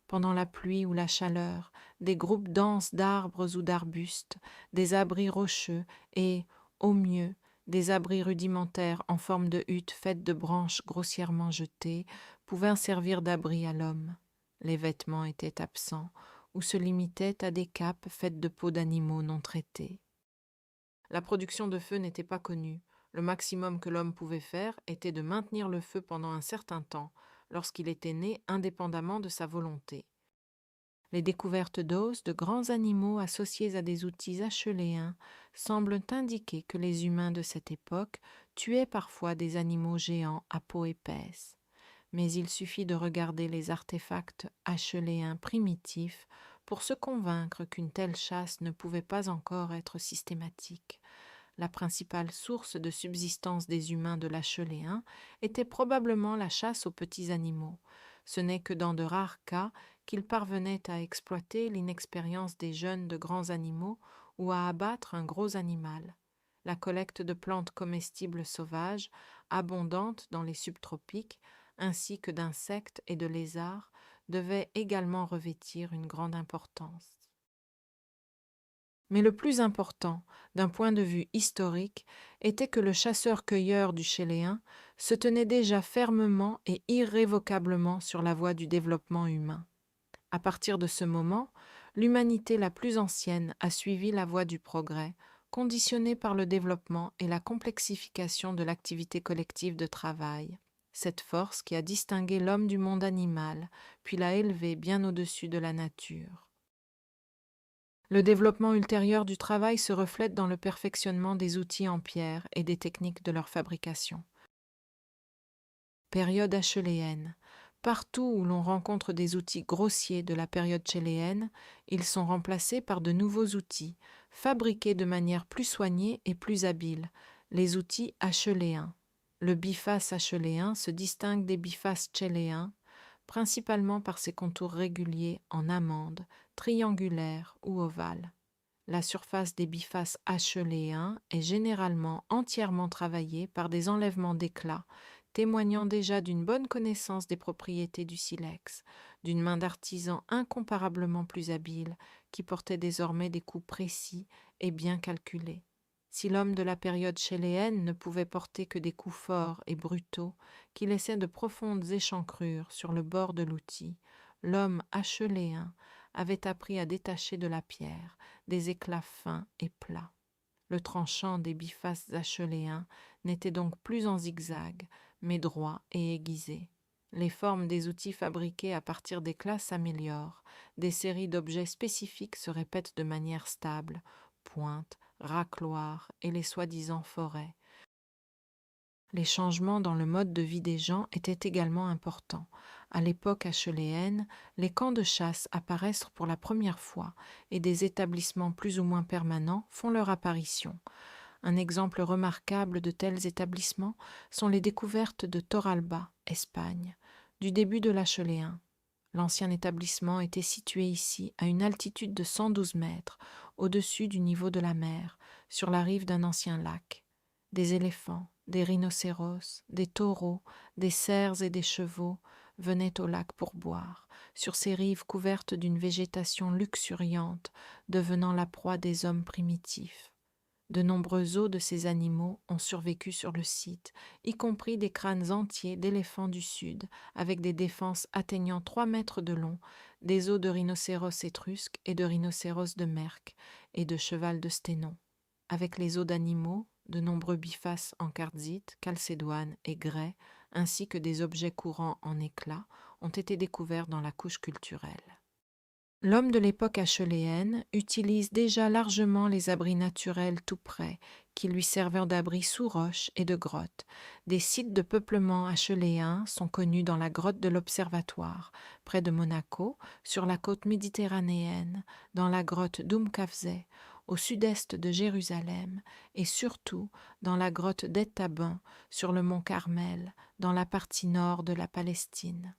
Pendant la pluie ou la chaleur, des groupes denses d'arbres ou d'arbustes, des abris rocheux et, au mieux, des abris rudimentaires en forme de huttes faites de branches grossièrement jetées pouvaient servir d'abri à l'homme. Les vêtements étaient absents ou se limitaient à des capes faites de peaux d'animaux non traités. La production de feu n'était pas connue. Le maximum que l'homme pouvait faire était de maintenir le feu pendant un certain temps, lorsqu'il était né indépendamment de sa volonté. Les découvertes d'os de grands animaux associés à des outils acheléens semblent indiquer que les humains de cette époque tuaient parfois des animaux géants à peau épaisse. Mais il suffit de regarder les artefacts acheléens primitifs pour se convaincre qu'une telle chasse ne pouvait pas encore être systématique. La principale source de subsistance des humains de l'Acheléen était probablement la chasse aux petits animaux. Ce n'est que dans de rares cas qu'ils parvenaient à exploiter l'inexpérience des jeunes de grands animaux ou à abattre un gros animal. La collecte de plantes comestibles sauvages, abondantes dans les subtropiques, ainsi que d'insectes et de lézards, devait également revêtir une grande importance. Mais le plus important, d'un point de vue historique, était que le chasseur-cueilleur du Chéléen se tenait déjà fermement et irrévocablement sur la voie du développement humain. À partir de ce moment, l'humanité la plus ancienne a suivi la voie du progrès, conditionnée par le développement et la complexification de l'activité collective de travail, cette force qui a distingué l'homme du monde animal, puis l'a élevé bien au-dessus de la nature. Le développement ultérieur du travail se reflète dans le perfectionnement des outils en pierre et des techniques de leur fabrication. Période acheuléenne. Partout où l'on rencontre des outils grossiers de la période chéléenne, ils sont remplacés par de nouveaux outils, fabriqués de manière plus soignée et plus habile, les outils acheuléens. Le biface acheuléen se distingue des bifaces chéléens, principalement par ses contours réguliers en amande, triangulaires ou ovales. La surface des bifaces acheléens est généralement entièrement travaillée par des enlèvements d'éclat, témoignant déjà d'une bonne connaissance des propriétés du silex, d'une main d'artisan incomparablement plus habile, qui portait désormais des coups précis et bien calculés. Si l'homme de la période chéléenne ne pouvait porter que des coups forts et brutaux, qui laissaient de profondes échancrures sur le bord de l'outil, l'homme acheléen avait appris à détacher de la pierre des éclats fins et plats. Le tranchant des bifaces acheléens n'était donc plus en zigzag, mais droit et aiguisé. Les formes des outils fabriqués à partir d'éclats s'améliorent, des séries d'objets spécifiques se répètent de manière stable, pointes, racloirs et les soi-disant forêts. Les changements dans le mode de vie des gens étaient également importants. À l'époque acheléenne, les camps de chasse apparaissent pour la première fois et des établissements plus ou moins permanents font leur apparition. Un exemple remarquable de tels établissements sont les découvertes de Torralba, Espagne, du début de l'Acheléen. L'ancien établissement était situé ici à une altitude de 112 mètres, au-dessus du niveau de la mer, sur la rive d'un ancien lac. Des éléphants, des rhinocéros, des taureaux, des cerfs et des chevaux venaient au lac pour boire, sur ces rives couvertes d'une végétation luxuriante, devenant la proie des hommes primitifs. De nombreux os de ces animaux ont survécu sur le site, y compris des crânes entiers d'éléphants du sud, avec des défenses atteignant 3 mètres de long, des os de rhinocéros étrusques et de rhinocéros de Merck, et de cheval de Sténon. Avec les os d'animaux, de nombreux bifaces en quartzite, calcédoine et grès, ainsi que des objets courants en éclats, ont été découverts dans la couche culturelle. L'homme de l'époque acheléenne utilise déjà largement les abris naturels tout près, qui lui servent d'abris sous roches et de grottes. Des sites de peuplement acheléens sont connus dans la grotte de l'Observatoire, près de Monaco, sur la côte méditerranéenne, dans la grotte d'Oumkafzeh, au sud-est de Jérusalem, et surtout dans la grotte d'Et-Taban, sur le mont Carmel, dans la partie nord de la Palestine.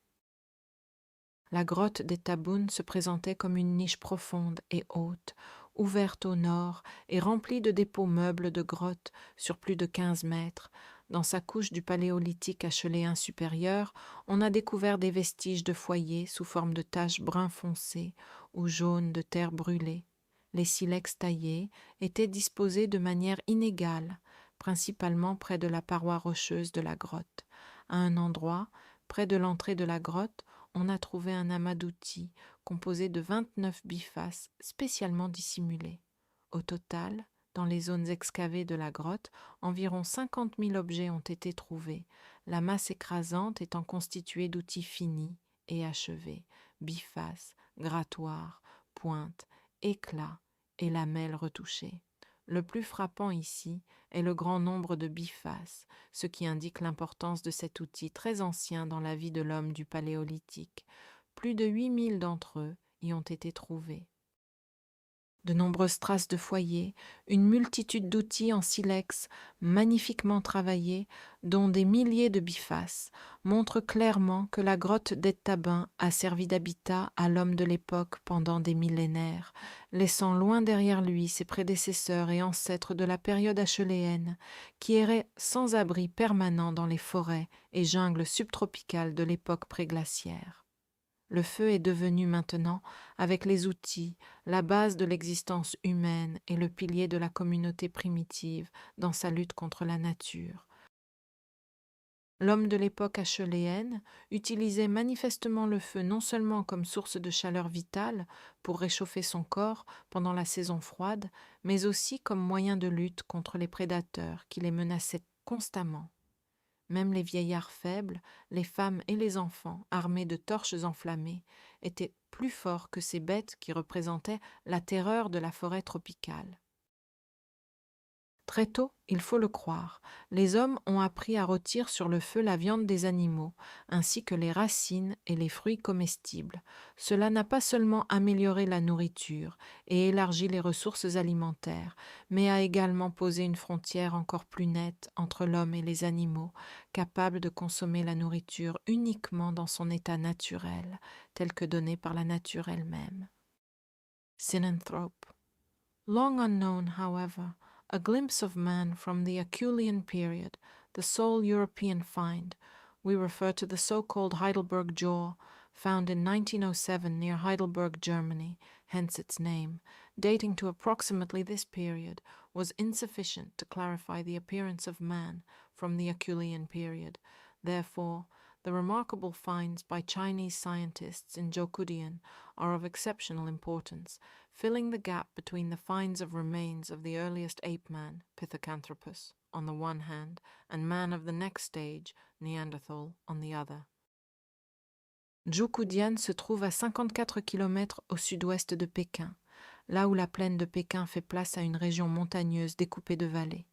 La grotte des Taboun se présentait comme une niche profonde et haute, ouverte au nord et remplie de dépôts meubles de grottes sur plus de 15 mètres. Dans sa couche du paléolithique acheléen supérieur, on a découvert des vestiges de foyers sous forme de taches brun foncé ou jaunes de terre brûlée. Les silex taillés étaient disposés de manière inégale, principalement près de la paroi rocheuse de la grotte. À un endroit, près de l'entrée de la grotte, on a trouvé un amas d'outils composé de 29 bifaces spécialement dissimulés. Au total, dans les zones excavées de la grotte, environ 50 000 objets ont été trouvés, la masse écrasante étant constituée d'outils finis et achevés, biface, grattoir, pointe, éclat et lamelles retouchées. Le plus frappant ici est le grand nombre de bifaces, ce qui indique l'importance de cet outil très ancien dans la vie de l'homme du Paléolithique. Plus de 8000 d'entre eux y ont été trouvés. De nombreuses traces de foyers, une multitude d'outils en silex magnifiquement travaillés, dont des milliers de bifaces, montrent clairement que la grotte d'Ettabin a servi d'habitat à l'homme de l'époque pendant des millénaires, laissant loin derrière lui ses prédécesseurs et ancêtres de la période acheuléenne, qui erraient sans abri permanent dans les forêts et jungles subtropicales de l'époque préglaciaire. Le feu est devenu maintenant, avec les outils, la base de l'existence humaine et le pilier de la communauté primitive dans sa lutte contre la nature. L'homme de l'époque acheuléenne utilisait manifestement le feu non seulement comme source de chaleur vitale pour réchauffer son corps pendant la saison froide, mais aussi comme moyen de lutte contre les prédateurs qui les menaçaient constamment. Même les vieillards faibles, les femmes et les enfants, armés de torches enflammées, étaient plus forts que ces bêtes qui représentaient la terreur de la forêt tropicale. Très tôt, il faut le croire, les hommes ont appris à rôtir sur le feu la viande des animaux, ainsi que les racines et les fruits comestibles. Cela n'a pas seulement amélioré la nourriture et élargi les ressources alimentaires, mais a également posé une frontière encore plus nette entre l'homme et les animaux, capables de consommer la nourriture uniquement dans son état naturel, tel que donné par la nature elle-même. Synanthrope. Long unknown, however, a glimpse of man from the Acheulean period, the sole European find. We refer to the so-called Heidelberg jaw, found in 1907 near Heidelberg, Germany, hence its name, dating to approximately this period, was insufficient to clarify the appearance of man from the Acheulean period. Therefore, the remarkable finds by Chinese scientists in Zhoukoudian are of exceptional importance, filling the gap between the finds of remains of the earliest ape-man, Pithecanthropus, on the one hand, and man of the next stage, Neanderthal, on the other. Zhoukoudian se trouve à 54 km au sud-ouest de Pékin, là où la plaine de Pékin fait place à une région montagneuse découpée de vallées.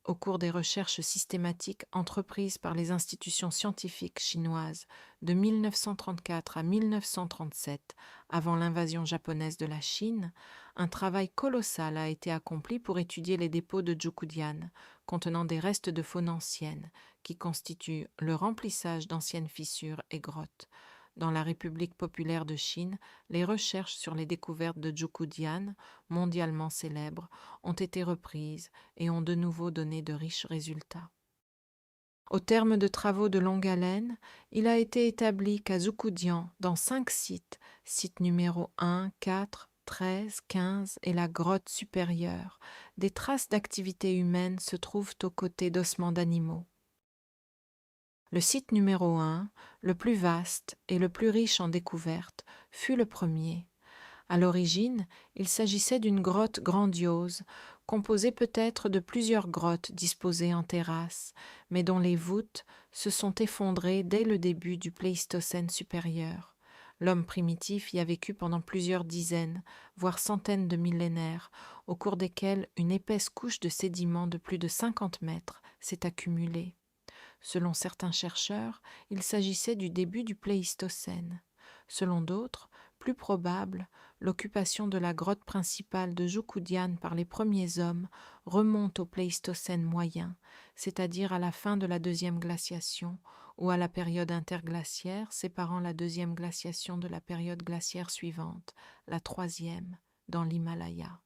Au cours des recherches systématiques entreprises par les institutions scientifiques chinoises de 1934 à 1937, avant l'invasion japonaise de la Chine, un travail colossal a été accompli pour étudier les dépôts de Zhoukoudian, contenant des restes de faune ancienne, qui constituent le remplissage d'anciennes fissures et grottes. Dans la République populaire de Chine, les recherches sur les découvertes de Zhoukoudian, mondialement célèbres, ont été reprises et ont de nouveau donné de riches résultats. Au terme de travaux de longue haleine, il a été établi qu'à Zhoukoudian, dans 5 sites numéros 1, 4, 13, 15 et la grotte supérieure, des traces d'activité humaine se trouvent aux côtés d'ossements d'animaux. Le site numéro 1, le plus vaste et le plus riche en découvertes, fut le premier. À l'origine, il s'agissait d'une grotte grandiose, composée peut-être de plusieurs grottes disposées en terrasse, mais dont les voûtes se sont effondrées dès le début du Pléistocène supérieur. L'homme primitif y a vécu pendant plusieurs dizaines, voire centaines de millénaires, au cours desquels une épaisse couche de sédiments de plus de 50 mètres s'est accumulée. Selon certains chercheurs, il s'agissait du début du Pléistocène. Selon d'autres, plus probable, l'occupation de la grotte principale de Zhoukoudian par les premiers hommes remonte au Pléistocène moyen, c'est-à-dire à la fin de la deuxième glaciation ou à la période interglaciaire séparant la deuxième glaciation de la période glaciaire suivante, la troisième, dans l'Himalaya.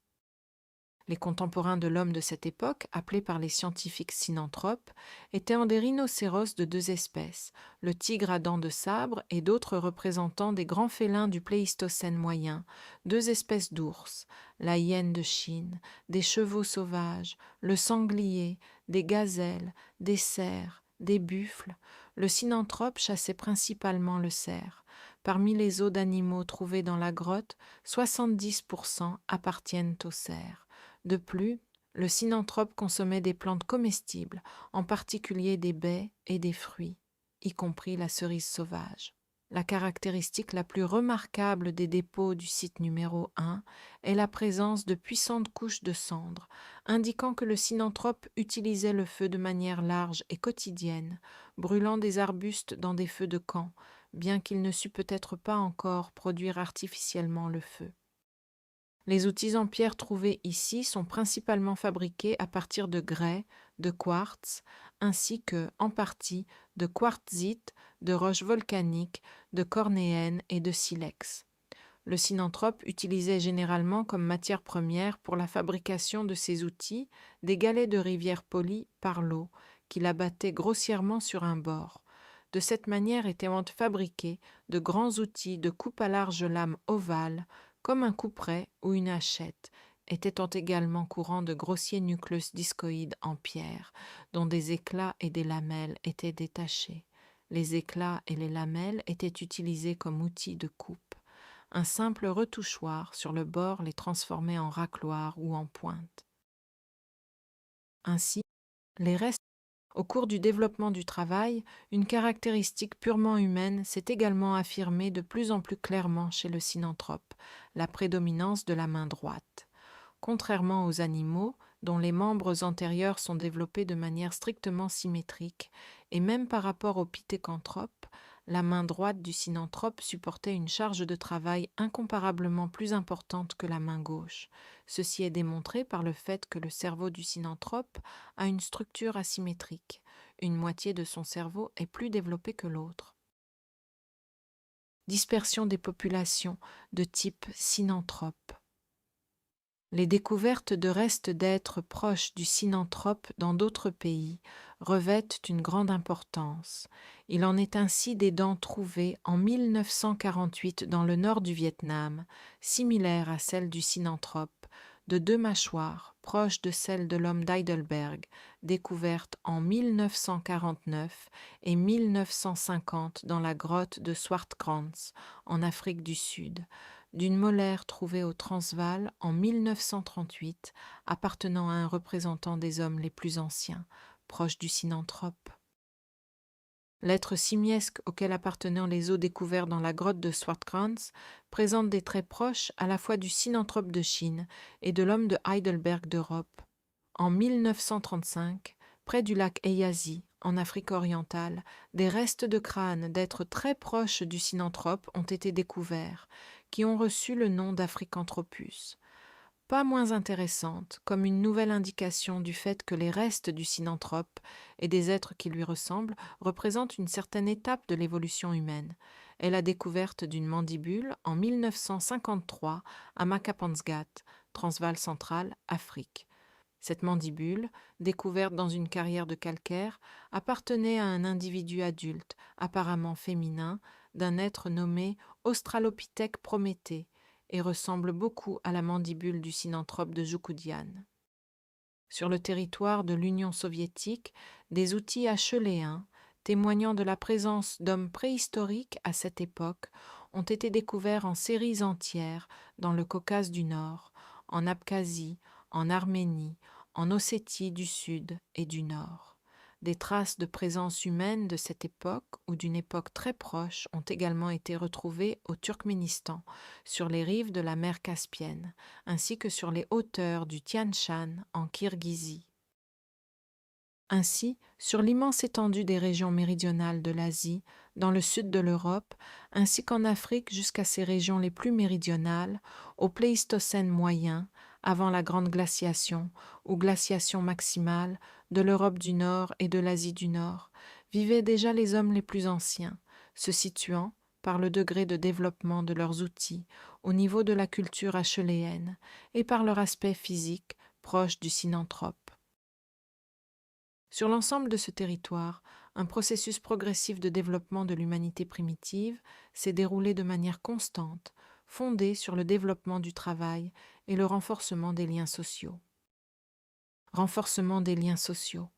Les contemporains de l'homme de cette époque, appelés par les scientifiques synanthropes, étaient en des rhinocéros de 2 espèces, le tigre à dents de sabre et d'autres représentants des grands félins du Pléistocène moyen, 2 espèces d'ours, la hyène de Chine, des chevaux sauvages, le sanglier, des gazelles, des cerfs, des buffles. Le synanthrope chassait principalement le cerf. Parmi les os d'animaux trouvés dans la grotte, 70% appartiennent au cerf. De plus, le synanthrope consommait des plantes comestibles, en particulier des baies et des fruits, y compris la cerise sauvage. La caractéristique la plus remarquable des dépôts du site numéro 1 est la présence de puissantes couches de cendres, indiquant que le synanthrope utilisait le feu de manière large et quotidienne, brûlant des arbustes dans des feux de camp, bien qu'il ne sût peut-être pas encore produire artificiellement le feu. Les outils en pierre trouvés ici sont principalement fabriqués à partir de grès, de quartz, ainsi que, en partie, de quartzite, de roches volcaniques, de cornéennes et de silex. Le synanthrope utilisait généralement comme matière première pour la fabrication de ces outils des galets de rivière polis par l'eau, qu'il abattait grossièrement sur un bord. De cette manière étaient fabriqués de grands outils de coupe à large lame ovale, comme un couperet ou une hachette, étant également courant de grossiers nucleus discoïdes en pierre, dont des éclats et des lamelles étaient détachés. Les éclats et les lamelles étaient utilisés comme outils de coupe. Un simple retouchoir sur le bord les transformait en racloirs ou en pointes. Ainsi, les restes. Au cours du développement du travail, une caractéristique purement humaine s'est également affirmée de plus en plus clairement chez le synanthrope, la prédominance de la main droite. Contrairement aux animaux, dont les membres antérieurs sont développés de manière strictement symétrique, et même par rapport au pithécanthrope, la main droite du synanthrope supportait une charge de travail incomparablement plus importante que la main gauche. Ceci est démontré par le fait que le cerveau du synanthrope a une structure asymétrique. Une moitié de son cerveau est plus développée que l'autre. Dispersion des populations de type synanthrope. Les découvertes de restes d'êtres proches du synanthrope dans d'autres pays revêtent une grande importance. Il en est ainsi des dents trouvées en 1948 dans le nord du Vietnam, similaires à celles du synanthrope, de deux mâchoires proches de celles de l'homme d'Heidelberg, découvertes en 1949 et 1950 dans la grotte de Swartkrans, en Afrique du Sud, d'une molaire trouvée au Transvaal en 1938, appartenant à un représentant des hommes les plus anciens, proche du synanthrope. L'être simiesque auquel appartenaient les os découverts dans la grotte de Swartkrans présente des traits proches à la fois du synanthrope de Chine et de l'homme de Heidelberg d'Europe. En 1935, près du lac Eyasi, en Afrique orientale, des restes de crânes d'êtres très proches du synanthrope ont été découverts, qui ont reçu le nom d'Africanthropus. Pas moins intéressante, comme une nouvelle indication du fait que les restes du synanthrope et des êtres qui lui ressemblent représentent une certaine étape de l'évolution humaine, est la découverte d'une mandibule en 1953 à Makapansgat, Transvaal central, Afrique. Cette mandibule, découverte dans une carrière de calcaire, appartenait à un individu adulte, apparemment féminin, d'un être nommé Australopithèque Prométhée, et ressemble beaucoup à la mandibule du synanthrope de Zhoukoudian. Sur le territoire de l'Union soviétique, des outils acheléens, témoignant de la présence d'hommes préhistoriques à cette époque, ont été découverts en séries entières dans le Caucase du Nord, en Abkhazie, en Arménie, en Ossétie du Sud et du Nord. Des traces de présence humaine de cette époque ou d'une époque très proche ont également été retrouvées au Turkménistan, sur les rives de la mer Caspienne, ainsi que sur les hauteurs du Tian Shan en Kirghizie. Ainsi, sur l'immense étendue des régions méridionales de l'Asie, dans le sud de l'Europe, ainsi qu'en Afrique jusqu'à ses régions les plus méridionales, au Pléistocène moyen, avant la grande glaciation ou glaciation maximale de l'Europe du Nord et de l'Asie du Nord, vivaient déjà les hommes les plus anciens, se situant, par le degré de développement de leurs outils, au niveau de la culture acheléenne et par leur aspect physique proche du synanthrope. Sur l'ensemble de ce territoire, un processus progressif de développement de l'humanité primitive s'est déroulé de manière constante, fondé sur le développement du travail et le renforcement des liens sociaux. Renforcement des liens sociaux.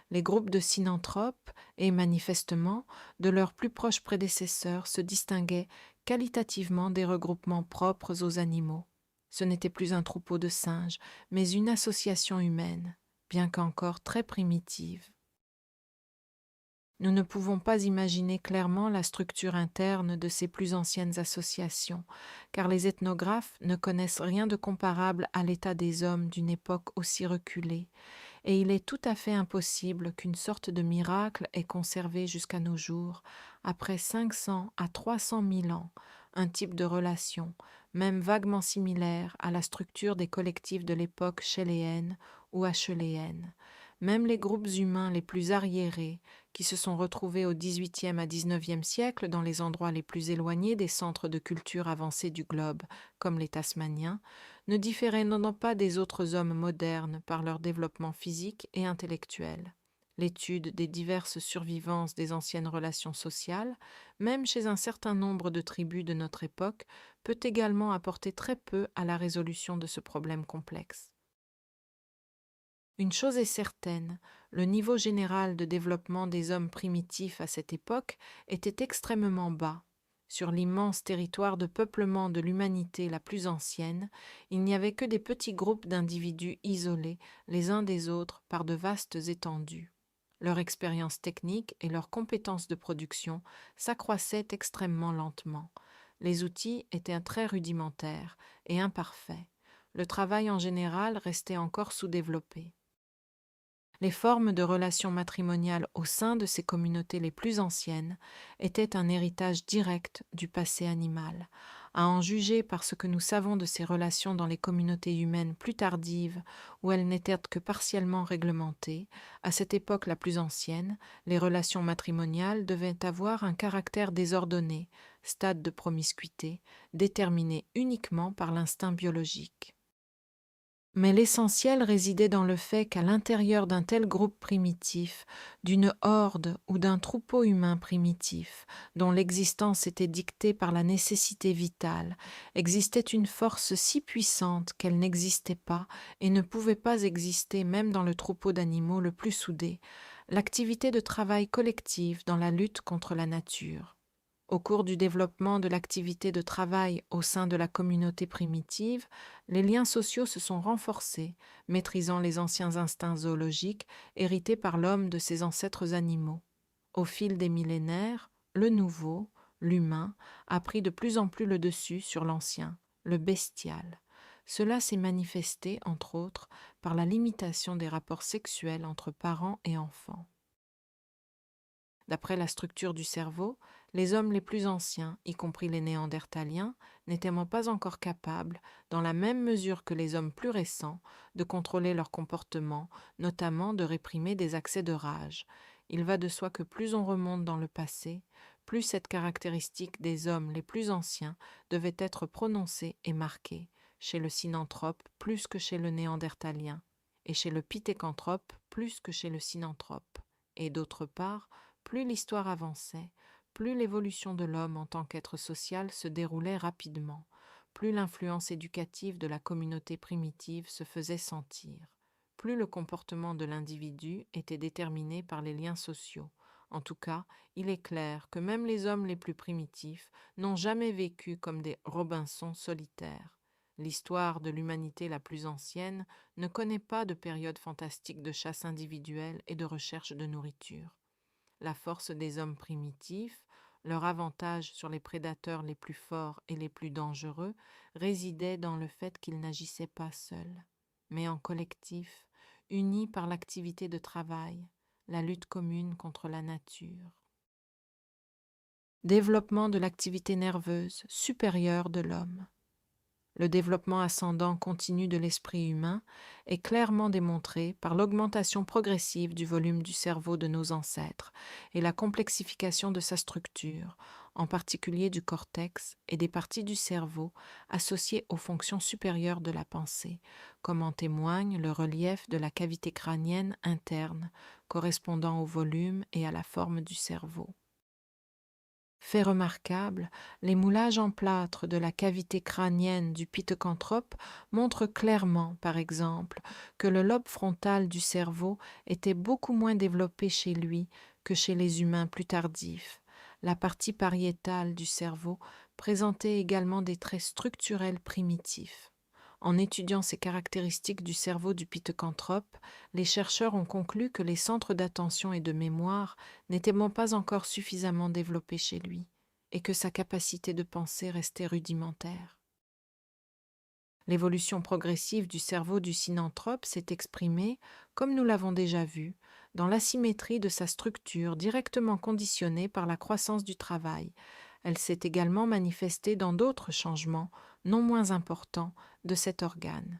Les groupes de synanthropes et, manifestement, de leurs plus proches prédécesseurs se distinguaient qualitativement des regroupements propres aux animaux. Ce n'était plus un troupeau de singes, mais une association humaine, bien qu'encore très primitive. Nous ne pouvons pas imaginer clairement la structure interne de ces plus anciennes associations, car les ethnographes ne connaissent rien de comparable à l'état des hommes d'une époque aussi reculée, et il est tout à fait impossible qu'une sorte de miracle ait conservé jusqu'à nos jours, après 500 à 300 000 ans, un type de relation, même vaguement similaire à la structure des collectifs de l'époque chéléenne ou acheuléenne. Même les groupes humains les plus arriérés, qui se sont retrouvés au XVIIIe à XIXe siècle dans les endroits les plus éloignés des centres de culture avancés du globe, comme les Tasmaniens, ne différaient non pas des autres hommes modernes par leur développement physique et intellectuel. L'étude des diverses survivances des anciennes relations sociales, même chez un certain nombre de tribus de notre époque, peut également apporter très peu à la résolution de ce problème complexe. Une chose est certaine, le niveau général de développement des hommes primitifs à cette époque était extrêmement bas. Sur l'immense territoire de peuplement de l'humanité la plus ancienne, il n'y avait que des petits groupes d'individus isolés les uns des autres par de vastes étendues. Leur expérience technique et leurs compétences de production s'accroissaient extrêmement lentement. Les outils étaient très rudimentaires et imparfaits. Le travail en général restait encore sous-développé. Les formes de relations matrimoniales au sein de ces communautés les plus anciennes étaient un héritage direct du passé animal. À en juger par ce que nous savons de ces relations dans les communautés humaines plus tardives, où elles n'étaient que partiellement réglementées, à cette époque la plus ancienne, les relations matrimoniales devaient avoir un caractère désordonné, stade de promiscuité, déterminé uniquement par l'instinct biologique. Mais l'essentiel résidait dans le fait qu'à l'intérieur d'un tel groupe primitif, d'une horde ou d'un troupeau humain primitif, dont l'existence était dictée par la nécessité vitale, existait une force si puissante qu'elle n'existait pas et ne pouvait pas exister même dans le troupeau d'animaux le plus soudé, l'activité de travail collective dans la lutte contre la nature. Au cours du développement de l'activité de travail au sein de la communauté primitive, les liens sociaux se sont renforcés, maîtrisant les anciens instincts zoologiques hérités par l'homme de ses ancêtres animaux. Au fil des millénaires, le nouveau, l'humain, a pris de plus en plus le dessus sur l'ancien, le bestial. Cela s'est manifesté, entre autres, par la limitation des rapports sexuels entre parents et enfants. D'après la structure du cerveau, les hommes les plus anciens, y compris les néandertaliens, n'étaient pas encore capables, dans la même mesure que les hommes plus récents, de contrôler leur comportement, notamment de réprimer des accès de rage. Il va de soi que plus on remonte dans le passé, plus cette caractéristique des hommes les plus anciens devait être prononcée et marquée, chez le synanthrope plus que chez le néandertalien, et chez le pithécanthrope plus que chez le synanthrope. Et d'autre part, plus l'histoire avançait, plus l'évolution de l'homme en tant qu'être social se déroulait rapidement, plus l'influence éducative de la communauté primitive se faisait sentir, plus le comportement de l'individu était déterminé par les liens sociaux. En tout cas, il est clair que même les hommes les plus primitifs n'ont jamais vécu comme des Robinsons solitaires. L'histoire de l'humanité la plus ancienne ne connaît pas de période fantastique de chasse individuelle et de recherche de nourriture. La force des hommes primitifs, leur avantage sur les prédateurs les plus forts et les plus dangereux, résidait dans le fait qu'ils n'agissaient pas seuls, mais en collectif, unis par l'activité de travail, la lutte commune contre la nature. Développement de l'activité nerveuse supérieure de l'homme. Le développement ascendant continu de l'esprit humain est clairement démontré par l'augmentation progressive du volume du cerveau de nos ancêtres et la complexification de sa structure, en particulier du cortex et des parties du cerveau associées aux fonctions supérieures de la pensée, comme en témoigne le relief de la cavité crânienne interne, correspondant au volume et à la forme du cerveau. Fait remarquable, les moulages en plâtre de la cavité crânienne du pithécanthrope montrent clairement, par exemple, que le lobe frontal du cerveau était beaucoup moins développé chez lui que chez les humains plus tardifs. La partie pariétale du cerveau présentait également des traits structurels primitifs. En étudiant ces caractéristiques du cerveau du pithecanthrope, les chercheurs ont conclu que les centres d'attention et de mémoire n'étaient pas encore suffisamment développés chez lui et que sa capacité de penser restait rudimentaire. L'évolution progressive du cerveau du synanthrope s'est exprimée, comme nous l'avons déjà vu, dans l'asymétrie de sa structure directement conditionnée par la croissance du travail. Elle s'est également manifestée dans d'autres changements, non moins importants, de cet organe.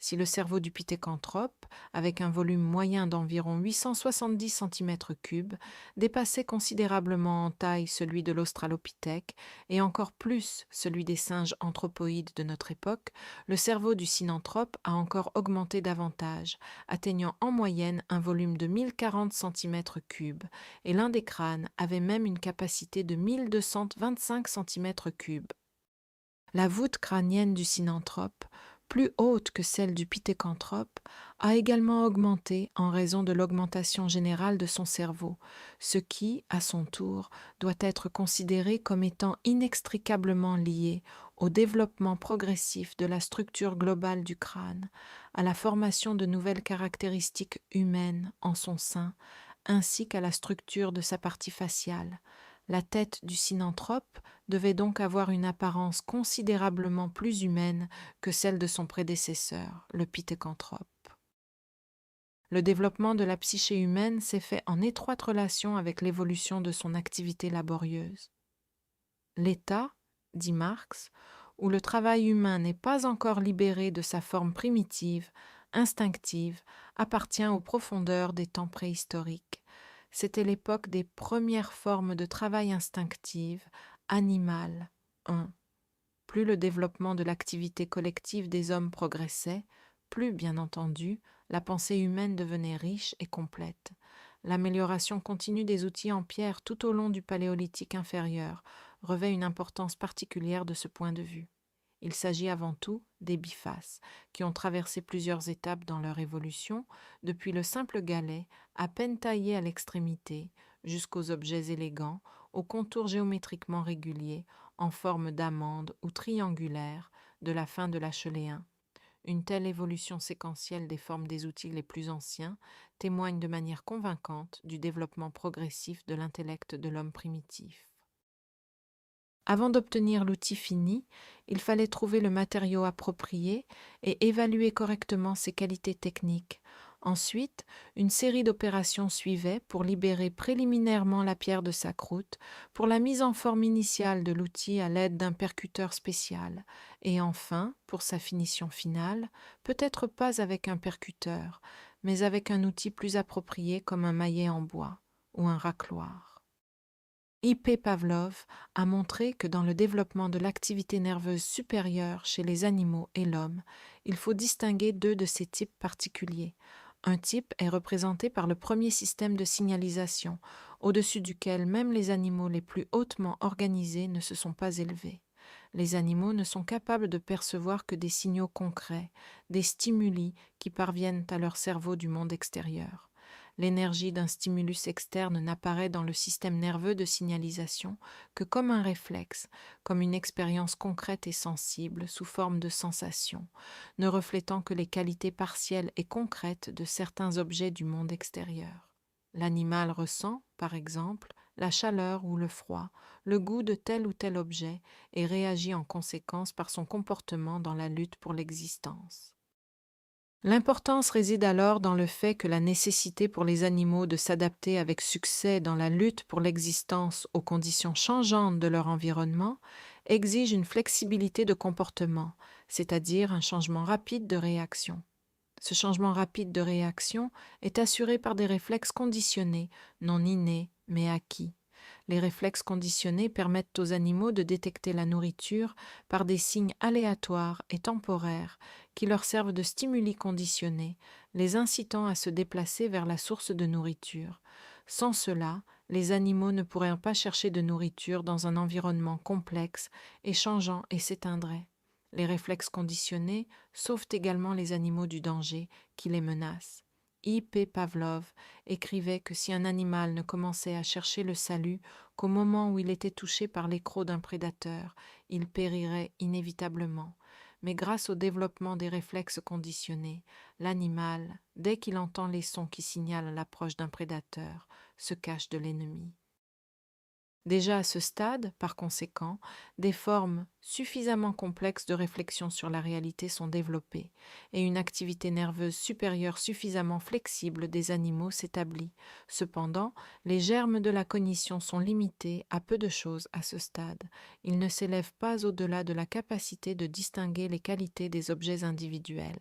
Si le cerveau du pithecanthrope, avec un volume moyen d'environ 870 cm3, dépassait considérablement en taille celui de l'australopithèque et encore plus celui des singes anthropoïdes de notre époque, le cerveau du synanthrope a encore augmenté davantage, atteignant en moyenne un volume de 1040 cm3, et l'un des crânes avait même une capacité de 1225 cm3. La voûte crânienne du synanthrope, plus haute que celle du pithecanthrope, a également augmenté en raison de l'augmentation générale de son cerveau, ce qui, à son tour, doit être considéré comme étant inextricablement lié au développement progressif de la structure globale du crâne, à la formation de nouvelles caractéristiques humaines en son sein, ainsi qu'à la structure de sa partie faciale. La tête du synanthrope devait donc avoir une apparence considérablement plus humaine que celle de son prédécesseur, le pithecanthrope. Le développement de la psyché humaine s'est fait en étroite relation avec l'évolution de son activité laborieuse. L'état, dit Marx, où le travail humain n'est pas encore libéré de sa forme primitive, instinctive, appartient aux profondeurs des temps préhistoriques. C'était l'époque des premières formes de travail instinctive, animale. 1. Plus le développement de l'activité collective des hommes progressait, plus, bien entendu, la pensée humaine devenait riche et complète. L'amélioration continue des outils en pierre tout au long du Paléolithique inférieur revêt une importance particulière de ce point de vue. Il s'agit avant tout des bifaces, qui ont traversé plusieurs étapes dans leur évolution, depuis le simple galet, à peine taillé à l'extrémité, jusqu'aux objets élégants, aux contours géométriquement réguliers, en forme d'amande ou triangulaire, de la fin de l'Acheléen. Une telle évolution séquentielle des formes des outils les plus anciens témoigne de manière convaincante du développement progressif de l'intellect de l'homme primitif. Avant d'obtenir l'outil fini, il fallait trouver le matériau approprié et évaluer correctement ses qualités techniques. Ensuite, une série d'opérations suivait pour libérer préliminairement la pierre de sa croûte, pour la mise en forme initiale de l'outil à l'aide d'un percuteur spécial, et enfin, pour sa finition finale, peut-être pas avec un percuteur, mais avec un outil plus approprié comme un maillet en bois ou un racloir. I.P. Pavlov a montré que dans le développement de l'activité nerveuse supérieure chez les animaux et l'homme, il faut distinguer deux de ces types particuliers. Un type est représenté par le premier système de signalisation, au-dessus duquel même les animaux les plus hautement organisés ne se sont pas élevés. Les animaux ne sont capables de percevoir que des signaux concrets, des stimuli qui parviennent à leur cerveau du monde extérieur. L'énergie d'un stimulus externe n'apparaît dans le système nerveux de signalisation que comme un réflexe, comme une expérience concrète et sensible sous forme de sensation, ne reflétant que les qualités partielles et concrètes de certains objets du monde extérieur. L'animal ressent, par exemple, la chaleur ou le froid, le goût de tel ou tel objet et réagit en conséquence par son comportement dans la lutte pour l'existence. L'importance réside alors dans le fait que la nécessité pour les animaux de s'adapter avec succès dans la lutte pour l'existence aux conditions changeantes de leur environnement exige une flexibilité de comportement, c'est-à-dire un changement rapide de réaction. Ce changement rapide de réaction est assuré par des réflexes conditionnés, non innés, mais acquis. Les réflexes conditionnés permettent aux animaux de détecter la nourriture par des signes aléatoires et temporaires qui leur servent de stimuli conditionnés, les incitant à se déplacer vers la source de nourriture. Sans cela, les animaux ne pourraient pas chercher de nourriture dans un environnement complexe et changeant et s'éteindraient. Les réflexes conditionnés sauvent également les animaux du danger qui les menace. I.P. Pavlov écrivait que si un animal ne commençait à chercher le salut qu'au moment où il était touché par l'écrou d'un prédateur, il périrait inévitablement. mais grâce au développement des réflexes conditionnés, l'animal, dès qu'il entend les sons qui signalent l'approche d'un prédateur, se cache de l'ennemi. Déjà à ce stade, par conséquent, des formes suffisamment complexes de réflexion sur la réalité sont développées et une activité nerveuse supérieure suffisamment flexible des animaux s'établit. Cependant, les germes de la cognition sont limités à peu de choses à ce stade. Ils ne s'élèvent pas au-delà de la capacité de distinguer les qualités des objets individuels.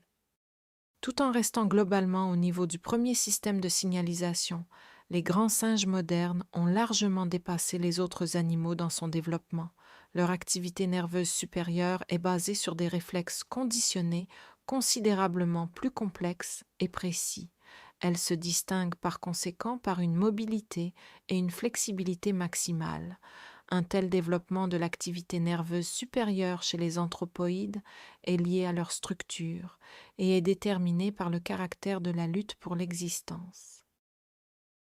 Tout en restant globalement au niveau du premier système de signalisation, les grands singes modernes ont largement dépassé les autres animaux dans son développement. Leur activité nerveuse supérieure est basée sur des réflexes conditionnés considérablement plus complexes et précis. Elle se distingue par conséquent par une mobilité et une flexibilité maximales. Un tel développement de l'activité nerveuse supérieure chez les anthropoïdes est lié à leur structure et est déterminé par le caractère de la lutte pour l'existence.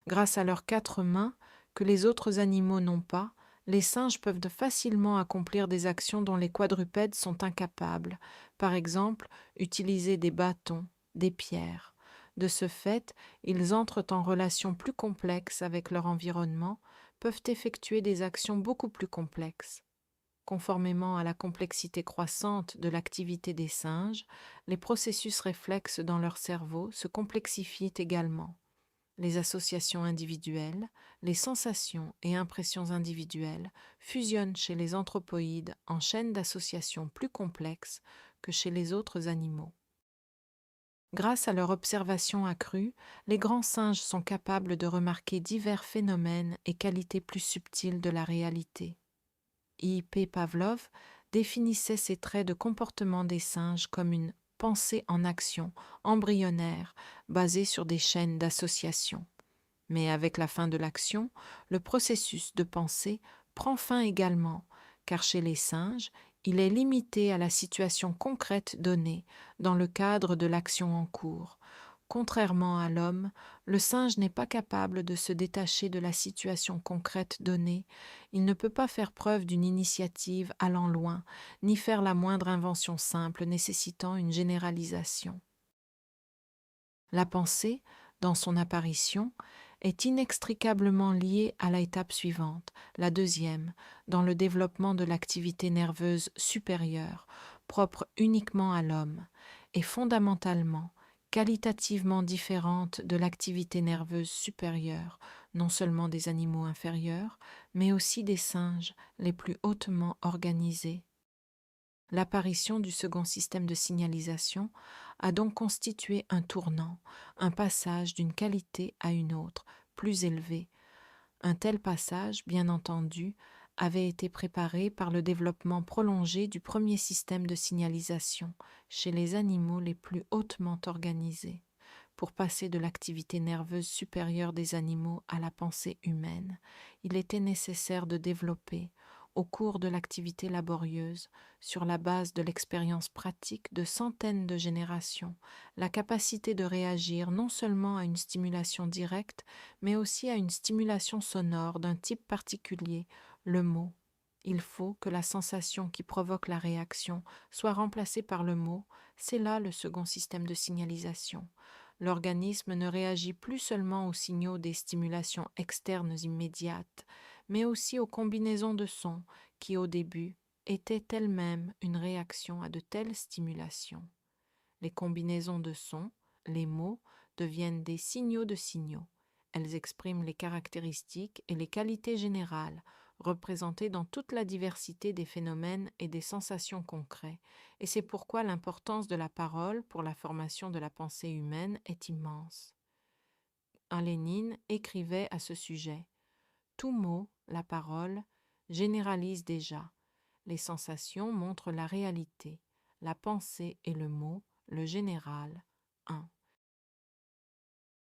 Grâce à leurs 4 mains, que les autres animaux n'ont pas, les singes peuvent facilement accomplir des actions dont les quadrupèdes sont incapables, par exemple utiliser des bâtons, des pierres. De ce fait, ils entrent en relation plus complexe avec leur environnement, peuvent effectuer des actions beaucoup plus complexes. Conformément à la complexité croissante de l'activité des singes, les processus réflexes dans leur cerveau se complexifient également. Les associations individuelles, les sensations et impressions individuelles fusionnent chez les anthropoïdes en chaînes d'associations plus complexes que chez les autres animaux. Grâce à leur observation accrue, les grands singes sont capables de remarquer divers phénomènes et qualités plus subtiles de la réalité. I. P. Pavlov définissait ces traits de comportement des singes comme une pensée en action, embryonnaire, basée sur des chaînes d'association. Mais avec la fin de l'action, le processus de pensée prend fin également, car chez les singes, il est limité à la situation concrète donnée dans le cadre de l'action en cours. Contrairement à l'homme, le singe n'est pas capable de se détacher de la situation concrète donnée, il ne peut pas faire preuve d'une initiative allant loin, ni faire la moindre invention simple nécessitant une généralisation. La pensée, dans son apparition, est inextricablement liée à l'étape suivante, la deuxième, dans le développement de l'activité nerveuse supérieure, propre uniquement à l'homme, et fondamentalement, qualitativement différente de l'activité nerveuse supérieure, non seulement des animaux inférieurs, mais aussi des singes les plus hautement organisés. L'apparition du second système de signalisation a donc constitué un tournant, un passage d'une qualité à une autre, plus élevée. Un tel passage, bien entendu, avait été préparé par le développement prolongé du premier système de signalisation chez les animaux les plus hautement organisés. Pour passer de l'activité nerveuse supérieure des animaux à la pensée humaine, il était nécessaire de développer, au cours de l'activité laborieuse, sur la base de l'expérience pratique de centaines de générations, la capacité de réagir non seulement à une stimulation directe, mais aussi à une stimulation sonore d'un type particulier, le mot. Il faut que la sensation qui provoque la réaction soit remplacée par le mot, c'est là le second système de signalisation. L'organisme ne réagit plus seulement aux signaux des stimulations externes immédiates, mais aussi aux combinaisons de sons qui, au début, étaient elles-mêmes une réaction à de telles stimulations. Les combinaisons de sons, les mots, deviennent des signaux de signaux. Elles expriment les caractéristiques et les qualités générales, représentées dans toute la diversité des phénomènes et des sensations concrets, et c'est pourquoi l'importance de la parole pour la formation de la pensée humaine est immense. Lénine écrivait à ce sujet « Tout mot, la parole, généralise déjà. Les sensations montrent la réalité. La pensée et le mot, le général. 1.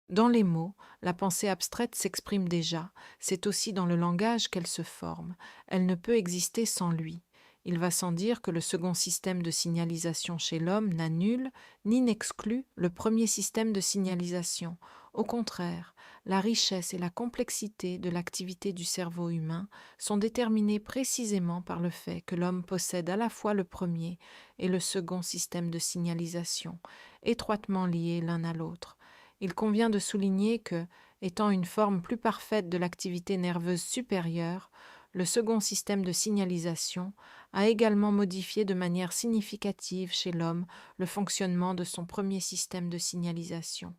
Dans les mots, la pensée abstraite s'exprime déjà, c'est aussi dans le langage qu'elle se forme, elle ne peut exister sans lui. Il va sans dire que le second système de signalisation chez l'homme n'annule ni n'exclut le premier système de signalisation. Au contraire, la richesse et la complexité de l'activité du cerveau humain sont déterminées précisément par le fait que l'homme possède à la fois le premier et le second système de signalisation, étroitement liés l'un à l'autre. Il convient de souligner que, étant une forme plus parfaite de l'activité nerveuse supérieure, le second système de signalisation a également modifié de manière significative chez l'homme le fonctionnement de son premier système de signalisation.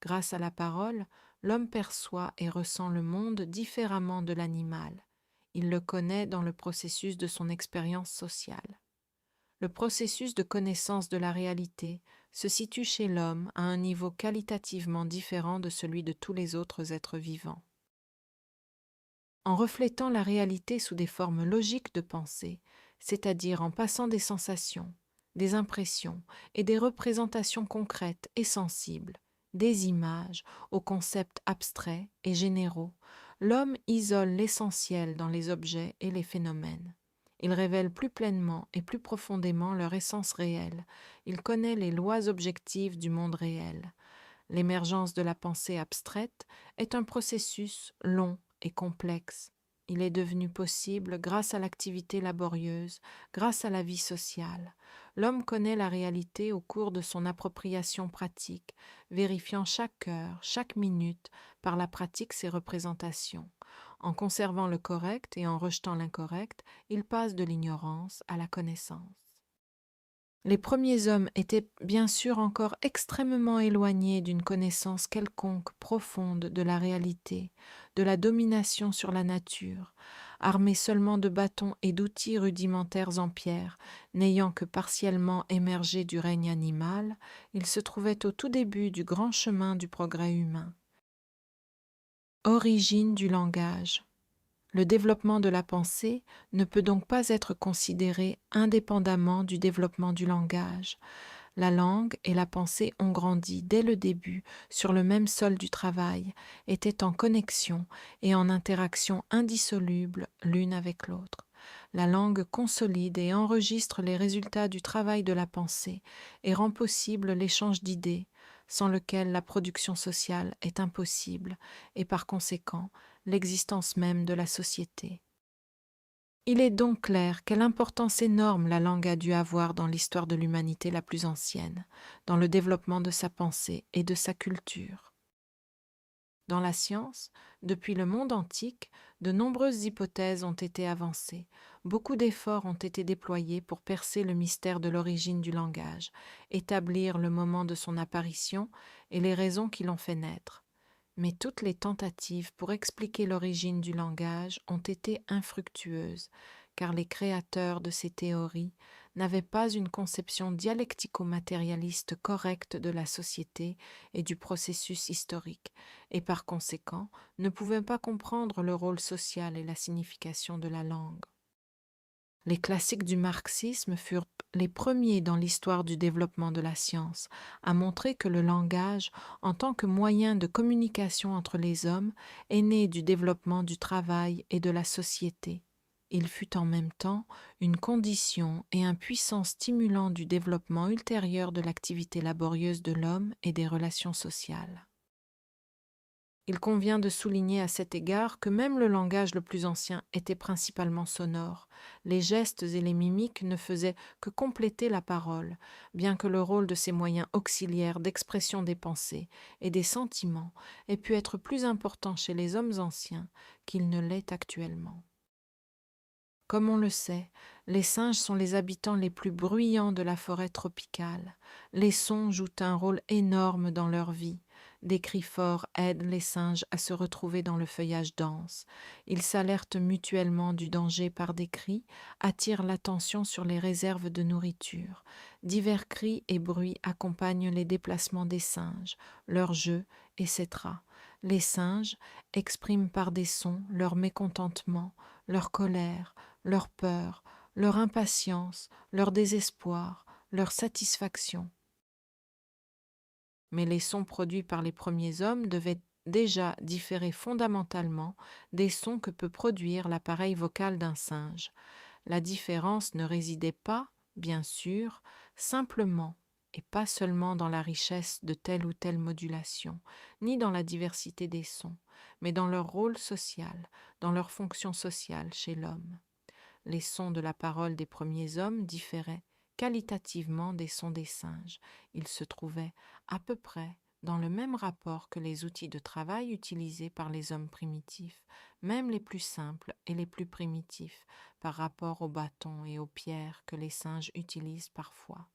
Grâce à la parole, l'homme perçoit et ressent le monde différemment de l'animal. Il le connaît dans le processus de son expérience sociale. Le processus de connaissance de la réalité se situe chez l'homme à un niveau qualitativement différent de celui de tous les autres êtres vivants. En reflétant la réalité sous des formes logiques de pensée, c'est-à-dire en passant des sensations, des impressions et des représentations concrètes et sensibles, des images aux concepts abstraits et généraux, l'homme isole l'essentiel dans les objets et les phénomènes. Il révèle plus pleinement et plus profondément leur essence réelle. Il connaît les lois objectives du monde réel. L'émergence de la pensée abstraite est un processus long et complexe. Il est devenu possible grâce à l'activité laborieuse, grâce à la vie sociale. L'homme connaît la réalité au cours de son appropriation pratique, vérifiant chaque heure, chaque minute, par la pratique ses représentations. En conservant le correct et en rejetant l'incorrect, il passe de l'ignorance à la connaissance. Les premiers hommes étaient bien sûr encore extrêmement éloignés d'une connaissance quelconque profonde de la réalité, de la domination sur la nature, armés seulement de bâtons et d'outils rudimentaires en pierre, n'ayant que partiellement émergé du règne animal, ils se trouvaient au tout début du grand chemin du progrès humain. Origine du langage. Le développement de la pensée ne peut donc pas être considéré indépendamment du développement du langage. La langue et la pensée ont grandi dès le début sur le même sol du travail, étaient en connexion et en interaction indissoluble l'une avec l'autre. La langue consolide et enregistre les résultats du travail de la pensée et rend possible l'échange d'idées, sans lequel la production sociale est impossible et par conséquent l'existence même de la société. Il est donc clair quelle importance énorme la langue a dû avoir dans l'histoire de l'humanité la plus ancienne, dans le développement de sa pensée et de sa culture. Dans la science, depuis le monde antique, de nombreuses hypothèses ont été avancées. Beaucoup d'efforts ont été déployés pour percer le mystère de l'origine du langage, établir le moment de son apparition et les raisons qui l'ont fait naître. Mais toutes les tentatives pour expliquer l'origine du langage ont été infructueuses, car les créateurs de ces théories n'avaient pas une conception dialectico-matérialiste correcte de la société et du processus historique, et par conséquent ne pouvaient pas comprendre le rôle social et la signification de la langue. Les classiques du marxisme furent les premiers dans l'histoire du développement de la science à montrer que le langage, en tant que moyen de communication entre les hommes, est né du développement du travail et de la société. Il fut en même temps une condition et un puissant stimulant du développement ultérieur de l'activité laborieuse de l'homme et des relations sociales. Il convient de souligner à cet égard que même le langage le plus ancien était principalement sonore. Les gestes et les mimiques ne faisaient que compléter la parole, bien que le rôle de ces moyens auxiliaires d'expression des pensées et des sentiments ait pu être plus important chez les hommes anciens qu'il ne l'est actuellement. Comme on le sait, les singes sont les habitants les plus bruyants de la forêt tropicale. Les sons jouent un rôle énorme dans leur vie. Des cris forts aident les singes à se retrouver dans le feuillage dense. Ils s'alertent mutuellement du danger par des cris, attirent l'attention sur les réserves de nourriture. Divers cris et bruits accompagnent les déplacements des singes, leurs jeux, etc. Les singes expriment par des sons leur mécontentement, leur colère, leur peur, leur impatience, leur désespoir, leur satisfaction. Mais les sons produits par les premiers hommes devaient déjà différer fondamentalement des sons que peut produire l'appareil vocal d'un singe. La différence ne résidait pas, bien sûr, simplement et pas seulement dans la richesse de telle ou telle modulation, ni dans la diversité des sons, mais dans leur rôle social, dans leur fonction sociale chez l'homme. Les sons de la parole des premiers hommes différaient qualitativement des sons des singes. Ils se trouvaient à peu près dans le même rapport que les outils de travail utilisés par les hommes primitifs, même les plus simples et les plus primitifs, par rapport aux bâtons et aux pierres que les singes utilisent parfois.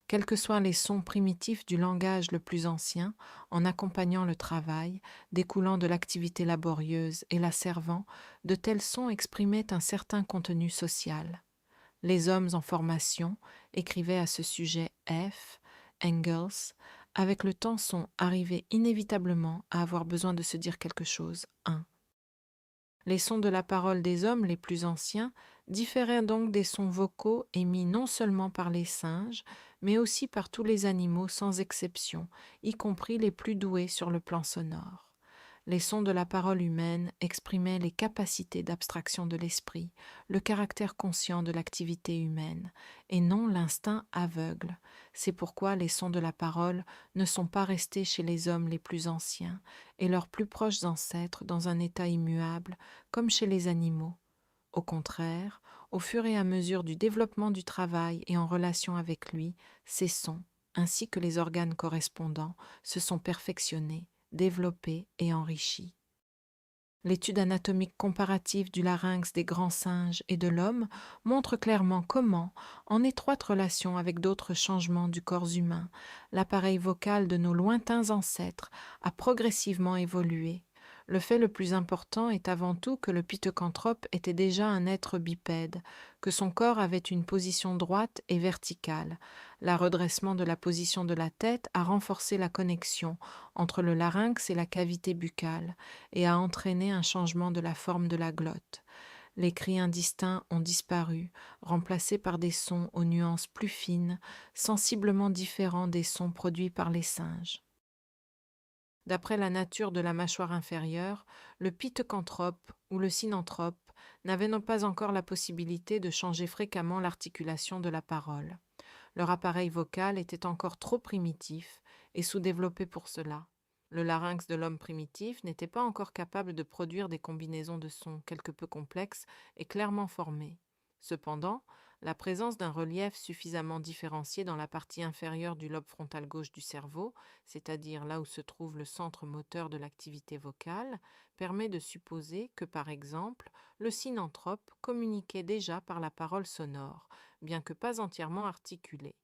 Quels que soient les sons primitifs du langage le plus ancien, en accompagnant le travail, découlant de l'activité laborieuse et la servant, de tels sons exprimaient un certain contenu social. Les hommes en formation écrivaient à ce sujet F. Engels, avec le temps sont arrivés inévitablement à avoir besoin de se dire quelque chose. 1. Les sons de la parole des hommes les plus anciens différaient donc des sons vocaux émis non seulement par les singes, mais aussi par tous les animaux sans exception, y compris les plus doués sur le plan sonore. Les sons de la parole humaine exprimaient les capacités d'abstraction de l'esprit, le caractère conscient de l'activité humaine, et non l'instinct aveugle. C'est pourquoi les sons de la parole ne sont pas restés chez les hommes les plus anciens et leurs plus proches ancêtres dans un état immuable, comme chez les animaux. Au contraire, au fur et à mesure du développement du travail et en relation avec lui, ces sons, ainsi que les organes correspondants, se sont perfectionnés, développés et enrichis. L'étude anatomique comparative du larynx des grands singes et de l'homme montre clairement comment, en étroite relation avec d'autres changements du corps humain, l'appareil vocal de nos lointains ancêtres a progressivement évolué. Le fait le plus important est avant tout que le pithecanthrope était déjà un être bipède, que son corps avait une position droite et verticale. Le redressement de la position de la tête a renforcé la connexion entre le larynx et la cavité buccale et a entraîné un changement de la forme de la glotte. Les cris indistincts ont disparu, remplacés par des sons aux nuances plus fines, sensiblement différents des sons produits par les singes. D'après la nature de la mâchoire inférieure, le pithecanthrope ou le synanthrope n'avaient non pas encore la possibilité de changer fréquemment l'articulation de la parole. Leur appareil vocal était encore trop primitif et sous-développé pour cela. Le larynx de l'homme primitif n'était pas encore capable de produire des combinaisons de sons quelque peu complexes et clairement formées. Cependant, la présence d'un relief suffisamment différencié dans la partie inférieure du lobe frontal gauche du cerveau, c'est-à-dire là où se trouve le centre moteur de l'activité vocale, permet de supposer que, par exemple, le synanthrope communiquait déjà par la parole sonore, bien que pas entièrement articulée.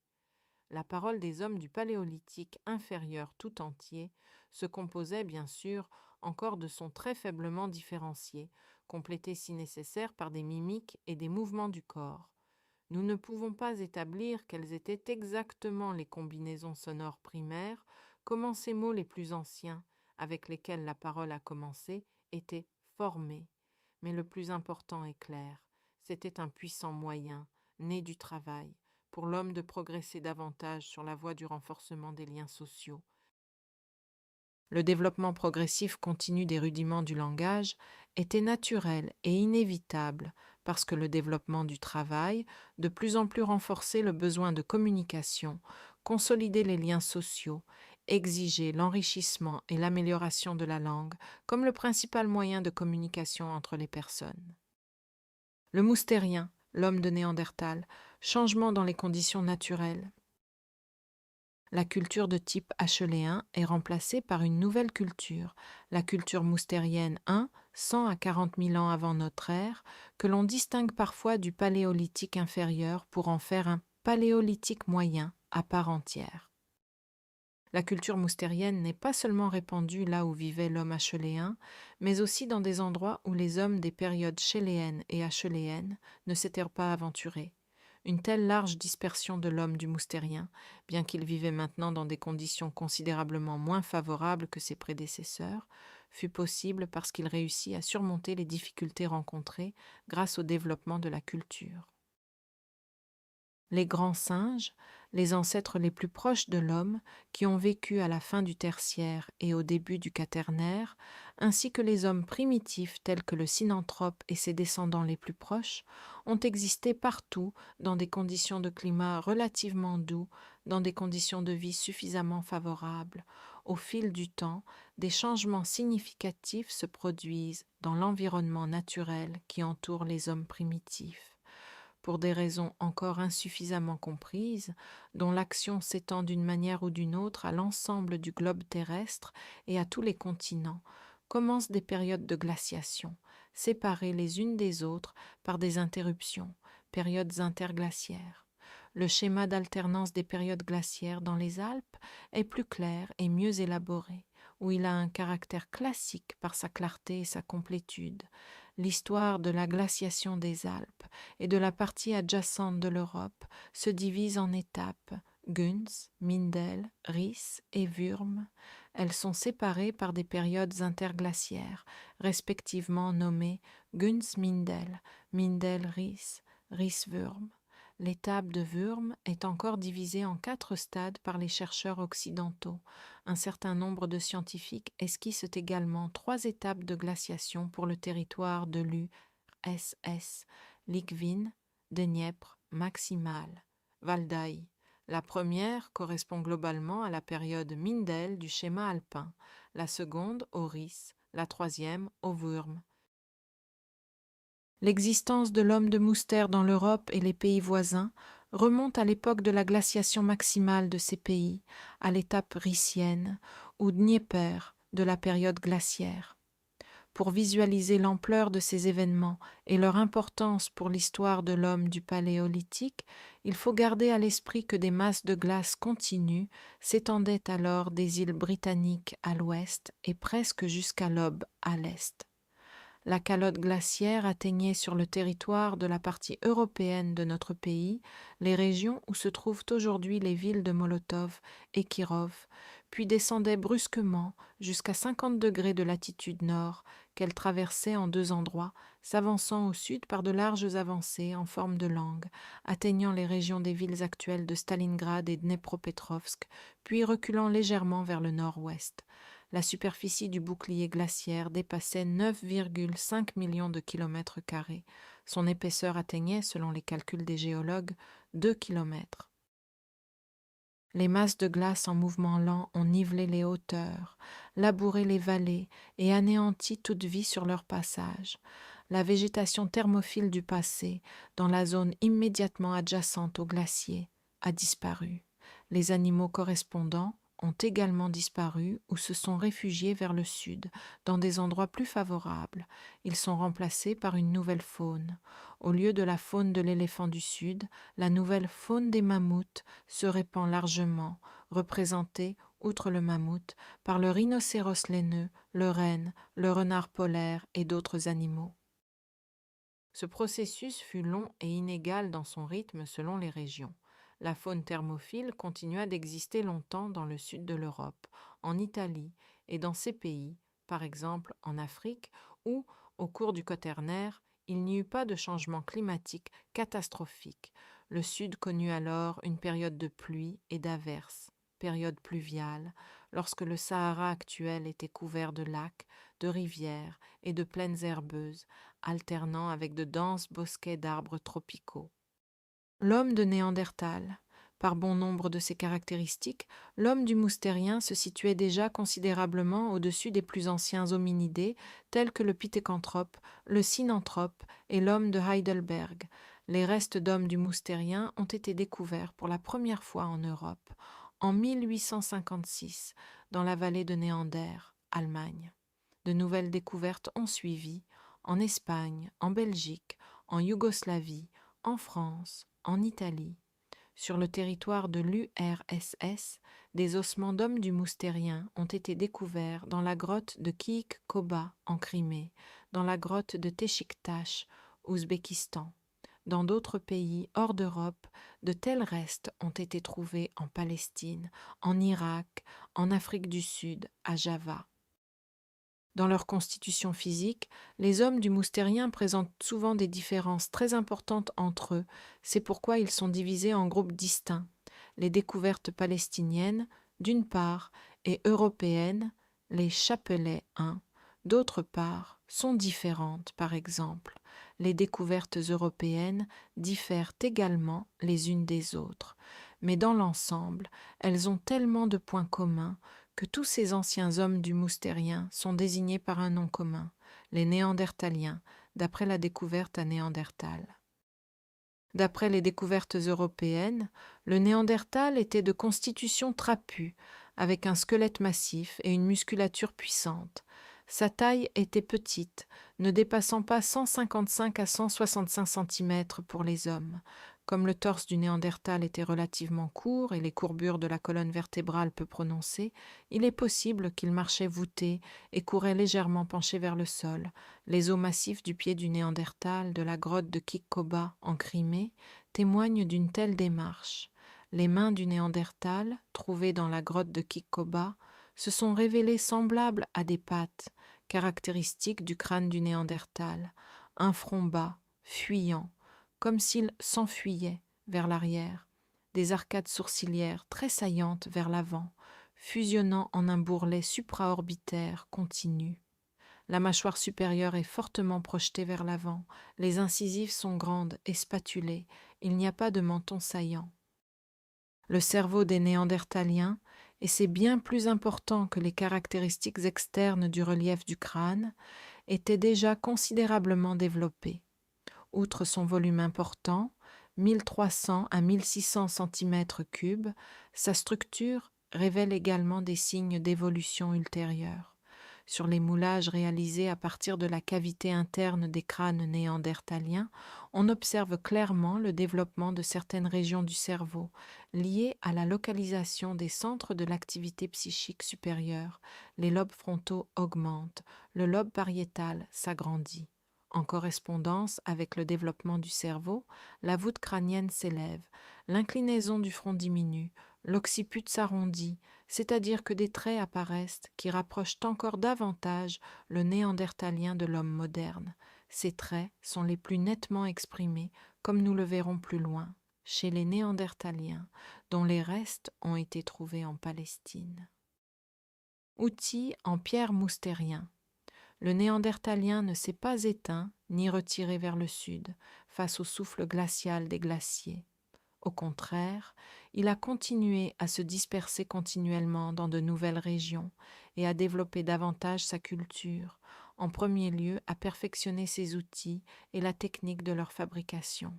La parole des hommes du Paléolithique inférieur tout entier se composait bien sûr encore de sons très faiblement différenciés, complétés si nécessaire par des mimiques et des mouvements du corps. Nous ne pouvons pas établir quelles étaient exactement les combinaisons sonores primaires, comment ces mots les plus anciens, avec lesquels la parole a commencé, étaient formés. Mais le plus important est clair, c'était un puissant moyen, né du travail, pour l'homme de progresser davantage sur la voie du renforcement des liens sociaux. Le développement progressif continu des rudiments du langage était naturel et inévitable parce que le développement du travail, de plus en plus renforçait le besoin de communication, consolidait les liens sociaux, exigeait l'enrichissement et l'amélioration de la langue comme le principal moyen de communication entre les personnes. Le moustérien, l'homme de Néandertal, changement dans les conditions naturelles. La culture de type acheléen est remplacée par une nouvelle culture, la culture moustérienne 1, 100 à 40 000 ans avant notre ère, que l'on distingue parfois du paléolithique inférieur pour en faire un paléolithique moyen à part entière. La culture moustérienne n'est pas seulement répandue là où vivait l'homme acheléen, mais aussi dans des endroits où les hommes des périodes chéléennes et acheléennes ne s'étaient pas aventurés. Une telle large dispersion de l'homme du moustérien, bien qu'il vivait maintenant dans des conditions considérablement moins favorables que ses prédécesseurs, fut possible parce qu'il réussit à surmonter les difficultés rencontrées grâce au développement de la culture. Les grands singes, les ancêtres les plus proches de l'homme, qui ont vécu à la fin du Tertiaire et au début du Quaternaire, ainsi que les hommes primitifs tels que le synanthrope et ses descendants les plus proches, ont existé partout dans des conditions de climat relativement doux, dans des conditions de vie suffisamment favorables. Au fil du temps, des changements significatifs se produisent dans l'environnement naturel qui entoure les hommes primitifs. Pour des raisons encore insuffisamment comprises, dont l'action s'étend d'une manière ou d'une autre à l'ensemble du globe terrestre et à tous les continents, commencent des périodes de glaciation, séparées les unes des autres par des interruptions, périodes interglaciaires. Le schéma d'alternance des périodes glaciaires dans les Alpes est plus clair et mieux élaboré, où il a un caractère classique par sa clarté et sa complétude. L'histoire de la glaciation des Alpes et de la partie adjacente de l'Europe se divise en étapes, Günz, Mindel, Ries et Würm. Elles sont séparées par des périodes interglaciaires, respectivement nommées Günz-Mindel, Mindel-Ries, Ries-Würm. L'étape de Würm est encore divisée en 4 stades par les chercheurs occidentaux. Un certain nombre de scientifiques esquissent également 3 étapes de glaciation pour le territoire de l'USS, Litvin, Dniepr, Maximal, Valdai. La première correspond globalement à la période Mindel du schéma alpin, la seconde au Ries, la troisième au Würm. L'existence de l'homme de Mouster dans l'Europe et les pays voisins remonte à l'époque de la glaciation maximale de ces pays, à l'étape rissienne, ou Dnieper de la période glaciaire. Pour visualiser l'ampleur de ces événements et leur importance pour l'histoire de l'homme du Paléolithique, il faut garder à l'esprit que des masses de glace continues s'étendaient alors des îles britanniques à l'ouest et presque jusqu'à l'Aube à l'est. La calotte glaciaire atteignait sur le territoire de la partie européenne de notre pays les régions où se trouvent aujourd'hui les villes de Molotov et Kirov, puis descendait brusquement jusqu'à 50 degrés de latitude nord, qu'elle traversait en 2 endroits, s'avançant au sud par de larges avancées en forme de langue, atteignant les régions des villes actuelles de Stalingrad et Dnepropetrovsk, puis reculant légèrement vers le nord-ouest. La superficie du bouclier glaciaire dépassait 9,5 millions de kilomètres carrés. Son épaisseur atteignait, selon les calculs des géologues, 2 kilomètres. Les masses de glace en mouvement lent ont nivelé les hauteurs, labouré les vallées et anéanti toute vie sur leur passage. La végétation thermophile du passé, dans la zone immédiatement adjacente au glacier, a disparu. Les animaux correspondants ont également disparu ou se sont réfugiés vers le sud, dans des endroits plus favorables. Ils sont remplacés par une nouvelle faune. Au lieu de la faune de l'éléphant du sud, la nouvelle faune des mammouths se répand largement, représentée, outre le mammouth, par le rhinocéros laineux, le renne, le renard polaire et d'autres animaux. Ce processus fut long et inégal dans son rythme selon les régions. La faune thermophile continua d'exister longtemps dans le sud de l'Europe, en Italie et dans ces pays, par exemple en Afrique, où, au cours du Quaternaire, il n'y eut pas de changement climatique catastrophique. Le sud connut alors une période de pluie et d'averses, période pluviale, lorsque le Sahara actuel était couvert de lacs, de rivières et de plaines herbeuses, alternant avec de denses bosquets d'arbres tropicaux. L'homme de Néandertal. Par bon nombre de ses caractéristiques, l'homme du Moustérien se situait déjà considérablement au-dessus des plus anciens hominidés tels que le pithécanthrope, le synanthrope et l'homme de Heidelberg. Les restes d'hommes du Moustérien ont été découverts pour la première fois en Europe, en 1856, dans la vallée de Néander, Allemagne. De nouvelles découvertes ont suivi, en Espagne, en Belgique, en Yougoslavie, en France, en Italie. Sur le territoire de l'URSS, des ossements d'hommes du Moustérien ont été découverts dans la grotte de Kiik-Koba en Crimée, dans la grotte de Téchiktash, Ouzbékistan. Dans d'autres pays hors d'Europe, de tels restes ont été trouvés en Palestine, en Irak, en Afrique du Sud, à Java. Dans leur constitution physique, les hommes du Moustérien présentent souvent des différences très importantes entre eux, c'est pourquoi ils sont divisés en groupes distincts. Les découvertes palestiniennes, d'une part, et européennes, les Chapelet I, d'autre part, sont différentes. Par exemple, les découvertes européennes diffèrent également les unes des autres, mais dans l'ensemble, elles ont tellement de points communs que tous ces anciens hommes du Moustérien sont désignés par un nom commun, les Néandertaliens, d'après la découverte à Néandertal. D'après les découvertes européennes, le Néandertal était de constitution trapue, avec un squelette massif et une musculature puissante. Sa taille était petite, ne dépassant pas 155 à 165 cm pour les hommes. Comme le torse du Néandertal était relativement court et les courbures de la colonne vertébrale peu prononcées, il est possible qu'il marchait voûté et courait légèrement penché vers le sol. Les os massifs du pied du Néandertal de la grotte de Kikkoba en Crimée témoignent d'une telle démarche. Les mains du Néandertal, trouvées dans la grotte de Kikkoba, se sont révélées semblables à des pattes, caractéristiques du crâne du Néandertal, un front bas, fuyant, comme s'il s'enfuyait vers l'arrière, des arcades sourcilières très saillantes vers l'avant, fusionnant en un bourrelet supraorbitaire continu. La mâchoire supérieure est fortement projetée vers l'avant, les incisives sont grandes et spatulées, il n'y a pas de menton saillant. Le cerveau des Néandertaliens, et c'est bien plus important que les caractéristiques externes du relief du crâne, était déjà considérablement développé. Outre son volume important, 1300 à 1600 cm3, sa structure révèle également des signes d'évolution ultérieure. Sur les moulages réalisés à partir de la cavité interne des crânes néandertaliens, on observe clairement le développement de certaines régions du cerveau, liées à la localisation des centres de l'activité psychique supérieure. Les lobes frontaux augmentent, le lobe pariétal s'agrandit. En correspondance avec le développement du cerveau, la voûte crânienne s'élève, l'inclinaison du front diminue, l'occiput s'arrondit, c'est-à-dire que des traits apparaissent qui rapprochent encore davantage le néandertalien de l'homme moderne. Ces traits sont les plus nettement exprimés, comme nous le verrons plus loin, chez les néandertaliens, dont les restes ont été trouvés en Palestine. Outils en pierre moustérien. Le néandertalien ne s'est pas éteint ni retiré vers le sud, face au souffle glacial des glaciers. Au contraire, il a continué à se disperser continuellement dans de nouvelles régions et à développer davantage sa culture, en premier lieu à perfectionner ses outils et la technique de leur fabrication.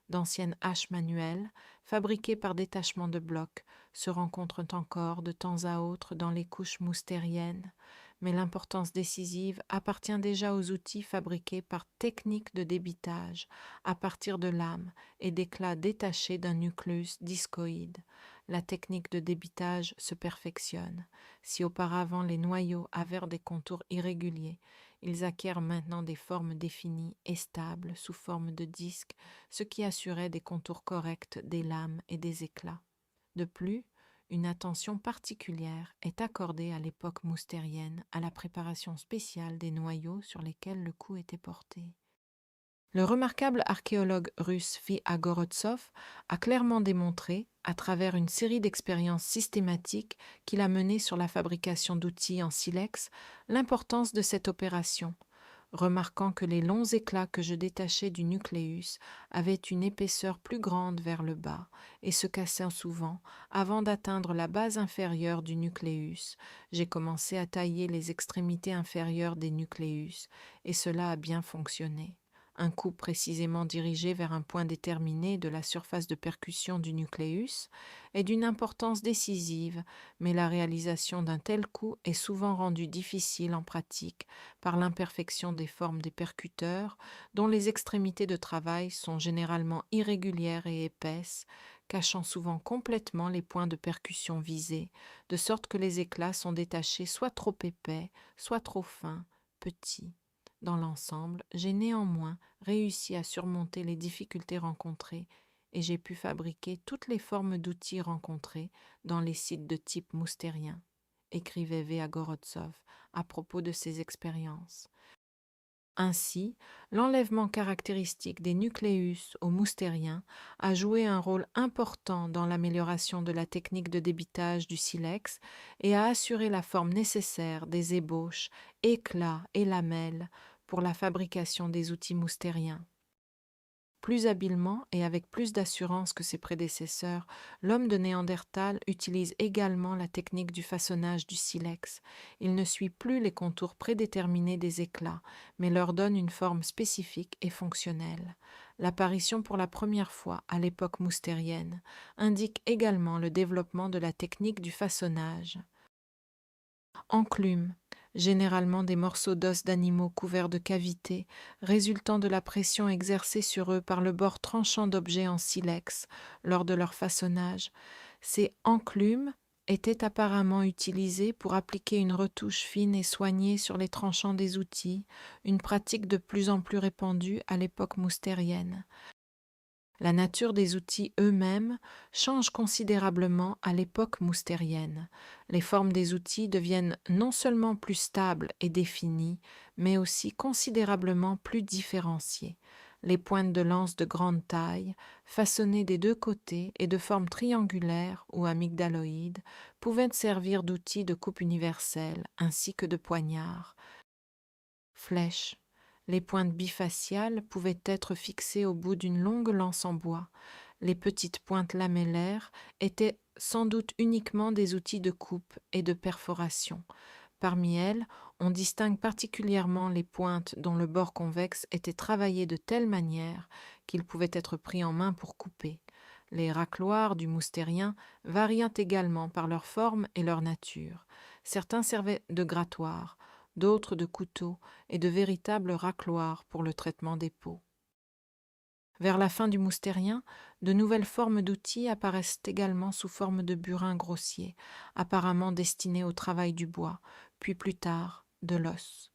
D'anciennes haches manuelles, fabriquées par détachement de blocs, se rencontrent encore de temps à autre dans les couches moustériennes, mais l'importance décisive appartient déjà aux outils fabriqués par technique de débitage, à partir de lames et d'éclats détachés d'un nucléus discoïde. La technique de débitage se perfectionne. Si auparavant les noyaux avaient des contours irréguliers, ils acquièrent maintenant des formes définies et stables sous forme de disques, ce qui assurait des contours corrects des lames et des éclats. De plus, une attention particulière est accordée à l'époque moustérienne à la préparation spéciale des noyaux sur lesquels le coup était porté. Le remarquable archéologue russe Agorotsov a clairement démontré, à travers une série d'expériences systématiques qu'il a menées sur la fabrication d'outils en silex, l'importance de cette opération, remarquant que les longs éclats que je détachais du nucléus avaient une épaisseur plus grande vers le bas et se cassaient souvent avant d'atteindre la base inférieure du nucléus. J'ai commencé à tailler les extrémités inférieures des nucléus et cela a bien fonctionné. Un coup précisément dirigé vers un point déterminé de la surface de percussion du nucléus est d'une importance décisive, mais la réalisation d'un tel coup est souvent rendue difficile en pratique par l'imperfection des formes des percuteurs, dont les extrémités de travail sont généralement irrégulières et épaisses, cachant souvent complètement les points de percussion visés, de sorte que les éclats sont détachés soit trop épais, soit trop fins, petits. Dans l'ensemble, j'ai néanmoins réussi à surmonter les difficultés rencontrées et j'ai pu fabriquer toutes les formes d'outils rencontrées dans les sites de type moustérien, écrivait V. Agorotsov à propos de ses expériences. Ainsi, l'enlèvement caractéristique des nucléus aux moustériens a joué un rôle important dans l'amélioration de la technique de débitage du silex et a assuré la forme nécessaire des ébauches, éclats et lamelles pour la fabrication des outils moustériens. Plus habilement et avec plus d'assurance que ses prédécesseurs, l'homme de Néandertal utilise également la technique du façonnage du silex. Il ne suit plus les contours prédéterminés des éclats, mais leur donne une forme spécifique et fonctionnelle. L'apparition pour la première fois à l'époque moustérienne indique également le développement de la technique du façonnage. Enclumes, généralement des morceaux d'os d'animaux couverts de cavités, résultant de la pression exercée sur eux par le bord tranchant d'objets en silex lors de leur façonnage. Ces enclumes étaient apparemment utilisés pour appliquer une retouche fine et soignée sur les tranchants des outils, une pratique de plus en plus répandue à l'époque moustérienne. La nature des outils eux-mêmes change considérablement à l'époque moustérienne. Les formes des outils deviennent non seulement plus stables et définies, mais aussi considérablement plus différenciées. Les pointes de lance de grande taille, façonnées des deux côtés et de forme triangulaire ou amygdaloïde, pouvaient servir d'outils de coupe universelle ainsi que de poignards. Flèches. Les pointes bifaciales pouvaient être fixées au bout d'une longue lance en bois. Les petites pointes lamellaires étaient sans doute uniquement des outils de coupe et de perforation. Parmi elles, on distingue particulièrement les pointes dont le bord convexe était travaillé de telle manière qu'il pouvait être pris en main pour couper. Les racloirs du moustérien variant également par leur forme et leur nature. Certains servaient de grattoirs, d'autres de couteaux et de véritables racloirs pour le traitement des peaux. Vers la fin du moustérien, de nouvelles formes d'outils apparaissent également sous forme de burins grossiers, apparemment destinés au travail du bois, puis plus tard de l'os.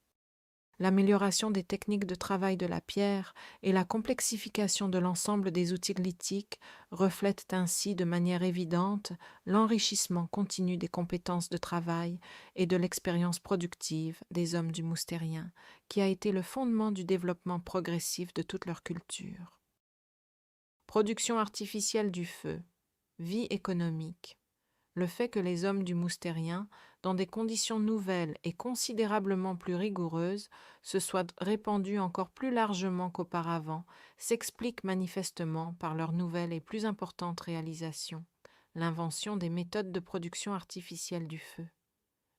L'amélioration des techniques de travail de la pierre et la complexification de l'ensemble des outils lithiques reflètent ainsi de manière évidente l'enrichissement continu des compétences de travail et de l'expérience productive des hommes du moustérien, qui a été le fondement du développement progressif de toute leur culture. Production artificielle du feu, vie économique. Le fait que les hommes du moustérien, dans des conditions nouvelles et considérablement plus rigoureuses, se soient répandus encore plus largement qu'auparavant, s'explique manifestement par leur nouvelle et plus importante réalisation, l'invention des méthodes de production artificielle du feu.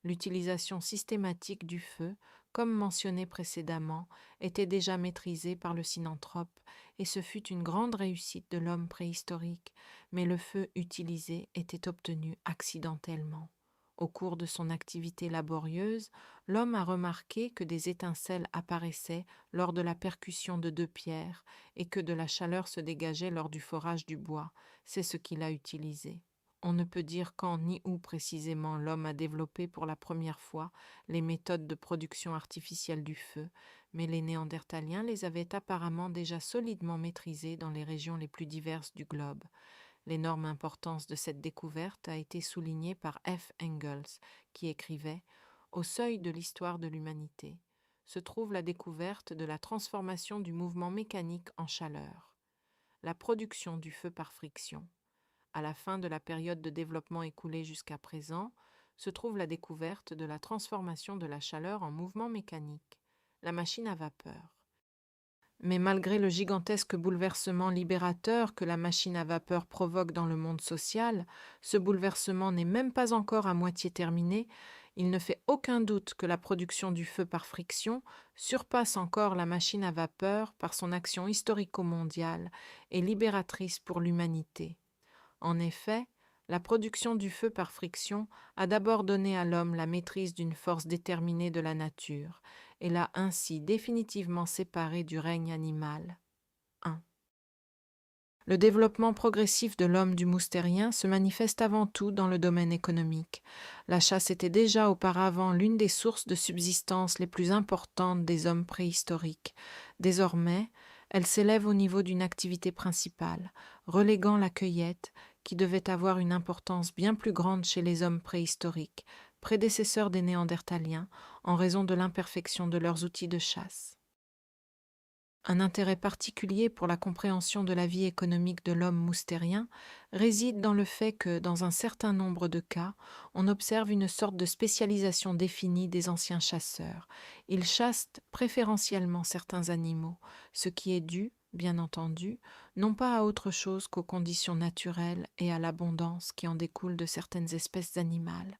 L'utilisation systématique du feu, comme mentionné précédemment, était déjà maîtrisée par le synanthrope, et ce fut une grande réussite de l'homme préhistorique, mais le feu utilisé était obtenu accidentellement. Au cours de son activité laborieuse, l'homme a remarqué que des étincelles apparaissaient lors de la percussion de deux pierres et que de la chaleur se dégageait lors du forage du bois. C'est ce qu'il a utilisé. On ne peut dire quand ni où précisément l'homme a développé pour la première fois les méthodes de production artificielle du feu, mais les Néandertaliens les avaient apparemment déjà solidement maîtrisées dans les régions les plus diverses du globe. L'énorme importance de cette découverte a été soulignée par F. Engels, qui écrivait « Au seuil de l'histoire de l'humanité se trouve la découverte de la transformation du mouvement mécanique en chaleur, la production du feu par friction. À la fin de la période de développement écoulée jusqu'à présent, se trouve la découverte de la transformation de la chaleur en mouvement mécanique, la machine à vapeur. Mais malgré le gigantesque bouleversement libérateur que la machine à vapeur provoque dans le monde social, ce bouleversement n'est même pas encore à moitié terminé. Il ne fait aucun doute que la production du feu par friction surpasse encore la machine à vapeur par son action historico-mondiale et libératrice pour l'humanité. En effet, la production du feu par friction a d'abord donné à l'homme la maîtrise d'une force déterminée de la nature et l'a ainsi définitivement séparé du règne animal. 1. Le développement progressif de l'homme du moustérien se manifeste avant tout dans le domaine économique. La chasse était déjà auparavant l'une des sources de subsistance les plus importantes des hommes préhistoriques. Désormais, elle s'élève au niveau d'une activité principale, reléguant la cueillette, qui devait avoir une importance bien plus grande chez les hommes préhistoriques, prédécesseurs des Néandertaliens, en raison de l'imperfection de leurs outils de chasse. Un intérêt particulier pour la compréhension de la vie économique de l'homme moustérien réside dans le fait que, dans un certain nombre de cas, on observe une sorte de spécialisation définie des anciens chasseurs. Ils chassent préférentiellement certains animaux, ce qui est dû, bien entendu, non pas à autre chose qu'aux conditions naturelles et à l'abondance qui en découle de certaines espèces animales.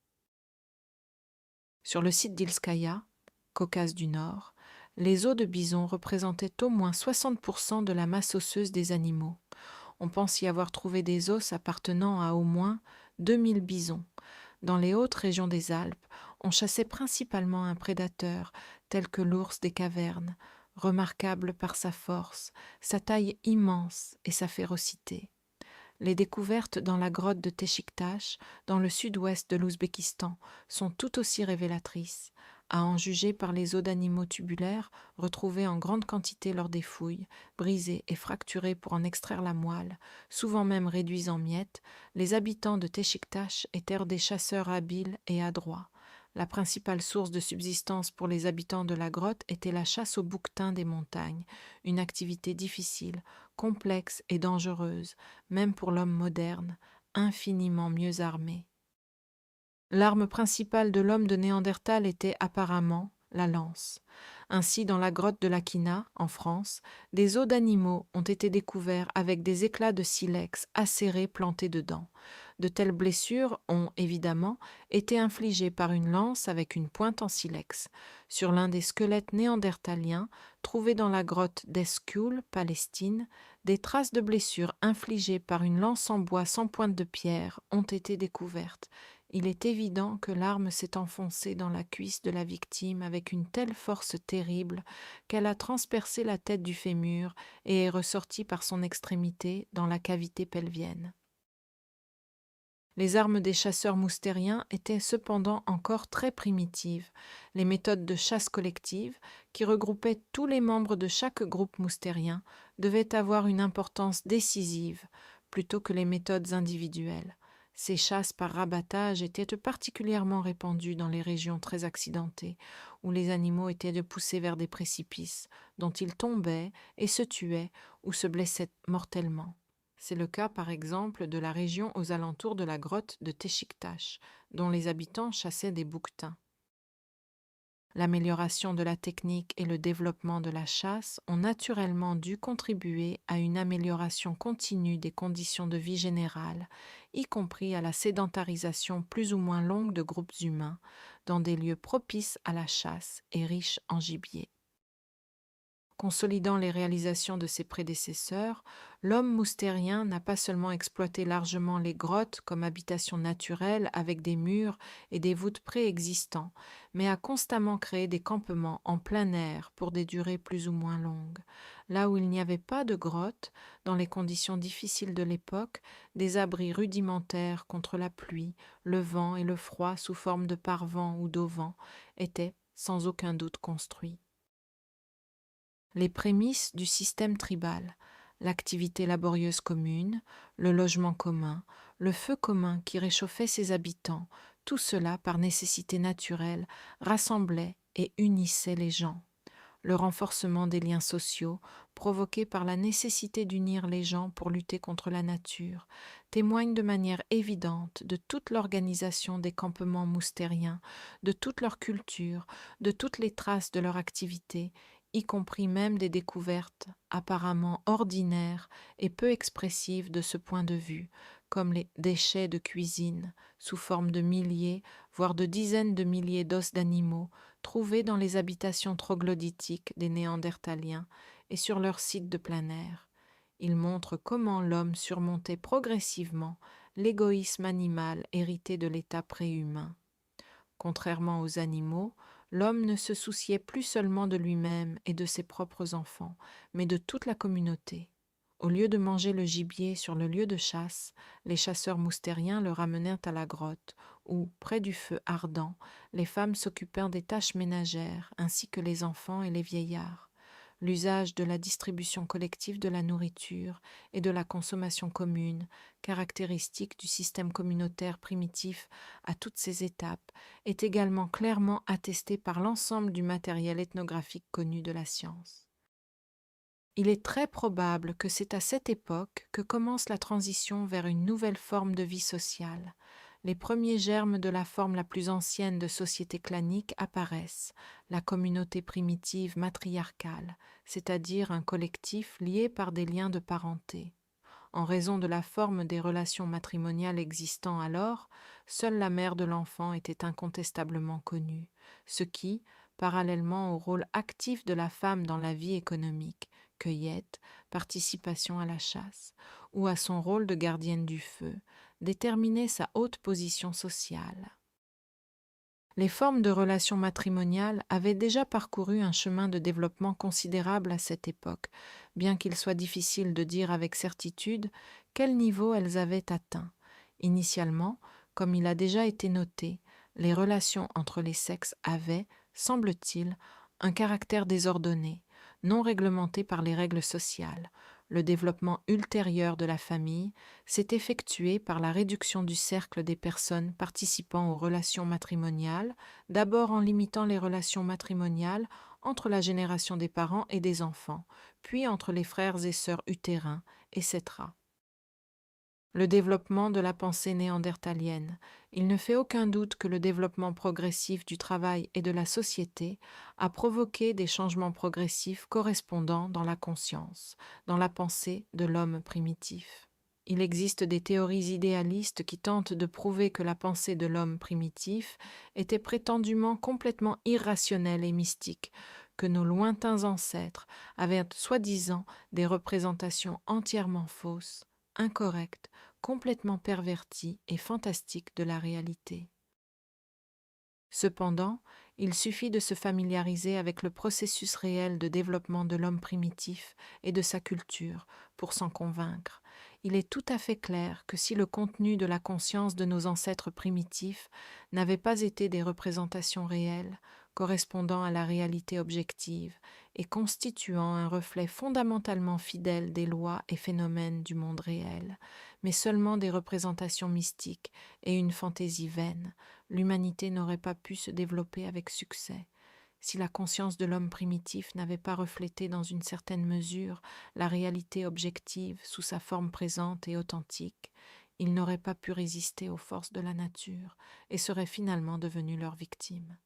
Sur le site d'Ilskaya, Caucase du Nord, les os de bison représentaient au moins 60% de la masse osseuse des animaux. On pense y avoir trouvé des os appartenant à au moins 2000 bisons. Dans les hautes régions des Alpes, on chassait principalement un prédateur tel que l'ours des cavernes, remarquable par sa force, sa taille immense et sa férocité. Les découvertes dans la grotte de Techikhtash, dans le sud-ouest de l'Ouzbékistan, sont tout aussi révélatrices, à en juger par les os d'animaux tubulaires retrouvés en grande quantité lors des fouilles, brisés et fracturés pour en extraire la moelle, souvent même réduits en miettes. Les habitants de Techikhtash étaient des chasseurs habiles et adroits. La principale source de subsistance pour les habitants de la grotte était la chasse au bouquetin des montagnes, une activité difficile, complexe et dangereuse, même pour l'homme moderne, infiniment mieux armé. L'arme principale de l'homme de Néandertal était apparemment la lance. Ainsi, dans la grotte de l'Aquina, en France, des os d'animaux ont été découverts avec des éclats de silex acérés plantés dedans. De telles blessures ont, évidemment, été infligées par une lance avec une pointe en silex. Sur l'un des squelettes néandertaliens, trouvés dans la grotte d'Eskul, Palestine, des traces de blessures infligées par une lance en bois sans pointe de pierre ont été découvertes. Il est évident que l'arme s'est enfoncée dans la cuisse de la victime avec une telle force terrible qu'elle a transpercé la tête du fémur et est ressortie par son extrémité dans la cavité pelvienne. Les armes des chasseurs moustériens étaient cependant encore très primitives. Les méthodes de chasse collective, qui regroupaient tous les membres de chaque groupe moustérien, devaient avoir une importance décisive plutôt que les méthodes individuelles. Ces chasses par rabattage étaient particulièrement répandues dans les régions très accidentées, où les animaux étaient poussés vers des précipices, dont ils tombaient et se tuaient ou se blessaient mortellement. C'est le cas par exemple de la région aux alentours de la grotte de Techikhtash, dont les habitants chassaient des bouquetins. L'amélioration de la technique et le développement de la chasse ont naturellement dû contribuer à une amélioration continue des conditions de vie générales, y compris à la sédentarisation plus ou moins longue de groupes humains, dans des lieux propices à la chasse et riches en gibier. Consolidant les réalisations de ses prédécesseurs, l'homme moustérien n'a pas seulement exploité largement les grottes comme habitation naturelle avec des murs et des voûtes préexistants, mais a constamment créé des campements en plein air pour des durées plus ou moins longues. Là où il n'y avait pas de grottes, dans les conditions difficiles de l'époque, des abris rudimentaires contre la pluie, le vent et le froid sous forme de paravents ou d'auvents étaient sans aucun doute construits. Les prémices du système tribal, l'activité laborieuse commune, le logement commun, le feu commun qui réchauffait ses habitants, tout cela, par nécessité naturelle, rassemblait et unissait les gens. Le renforcement des liens sociaux, provoqué par la nécessité d'unir les gens pour lutter contre la nature, témoigne de manière évidente de toute l'organisation des campements moustériens, de toute leur culture, de toutes les traces de leur activité, y compris même des découvertes apparemment ordinaires et peu expressives de ce point de vue, comme les déchets de cuisine, sous forme de milliers, voire de dizaines de milliers d'os d'animaux, trouvés dans les habitations troglodytiques des Néandertaliens et sur leurs sites de plein air. Il montre comment l'homme surmontait progressivement l'égoïsme animal hérité de l'état préhumain. Contrairement aux animaux, l'homme ne se souciait plus seulement de lui-même et de ses propres enfants, mais de toute la communauté. Au lieu de manger le gibier sur le lieu de chasse, les chasseurs moustériens le ramenèrent à la grotte, où, près du feu ardent, les femmes s'occupèrent des tâches ménagères, ainsi que les enfants et les vieillards. L'usage de la distribution collective de la nourriture et de la consommation commune, caractéristique du système communautaire primitif à toutes ces étapes, est également clairement attesté par l'ensemble du matériel ethnographique connu de la science. Il est très probable que c'est à cette époque que commence la transition vers une nouvelle forme de vie sociale. Les premiers germes de la forme la plus ancienne de société clanique apparaissent, la communauté primitive matriarcale, c'est-à-dire un collectif lié par des liens de parenté. En raison de la forme des relations matrimoniales existant alors, seule la mère de l'enfant était incontestablement connue, ce qui, parallèlement au rôle actif de la femme dans la vie économique, cueillette, participation à la chasse, ou à son rôle de gardienne du feu, déterminait sa haute position sociale. Les formes de relations matrimoniales avaient déjà parcouru un chemin de développement considérable à cette époque, bien qu'il soit difficile de dire avec certitude quel niveau elles avaient atteint. Initialement, comme il a déjà été noté, les relations entre les sexes avaient, semble-t-il, un caractère désordonné, non réglementé par les règles sociales. Le développement ultérieur de la famille s'est effectué par la réduction du cercle des personnes participant aux relations matrimoniales, d'abord en limitant les relations matrimoniales entre la génération des parents et des enfants, puis entre les frères et sœurs utérins, etc. Le développement de la pensée néandertalienne. Il ne fait aucun doute que le développement progressif du travail et de la société a provoqué des changements progressifs correspondants dans la conscience, dans la pensée de l'homme primitif. Il existe des théories idéalistes qui tentent de prouver que la pensée de l'homme primitif était prétendument complètement irrationnelle et mystique, que nos lointains ancêtres avaient soi-disant des représentations entièrement fausses, incorrectes, complètement pervertie et fantastique de la réalité. Cependant, il suffit de se familiariser avec le processus réel de développement de l'homme primitif et de sa culture pour s'en convaincre. Il est tout à fait clair que si le contenu de la conscience de nos ancêtres primitifs n'avait pas été des représentations réelles, correspondant à la réalité objective et constituant un reflet fondamentalement fidèle des lois et phénomènes du monde réel, mais seulement des représentations mystiques et une fantaisie vaine, l'humanité n'aurait pas pu se développer avec succès. Si la conscience de l'homme primitif n'avait pas reflété dans une certaine mesure la réalité objective sous sa forme présente et authentique, il n'aurait pas pu résister aux forces de la nature et serait finalement devenu leur victime.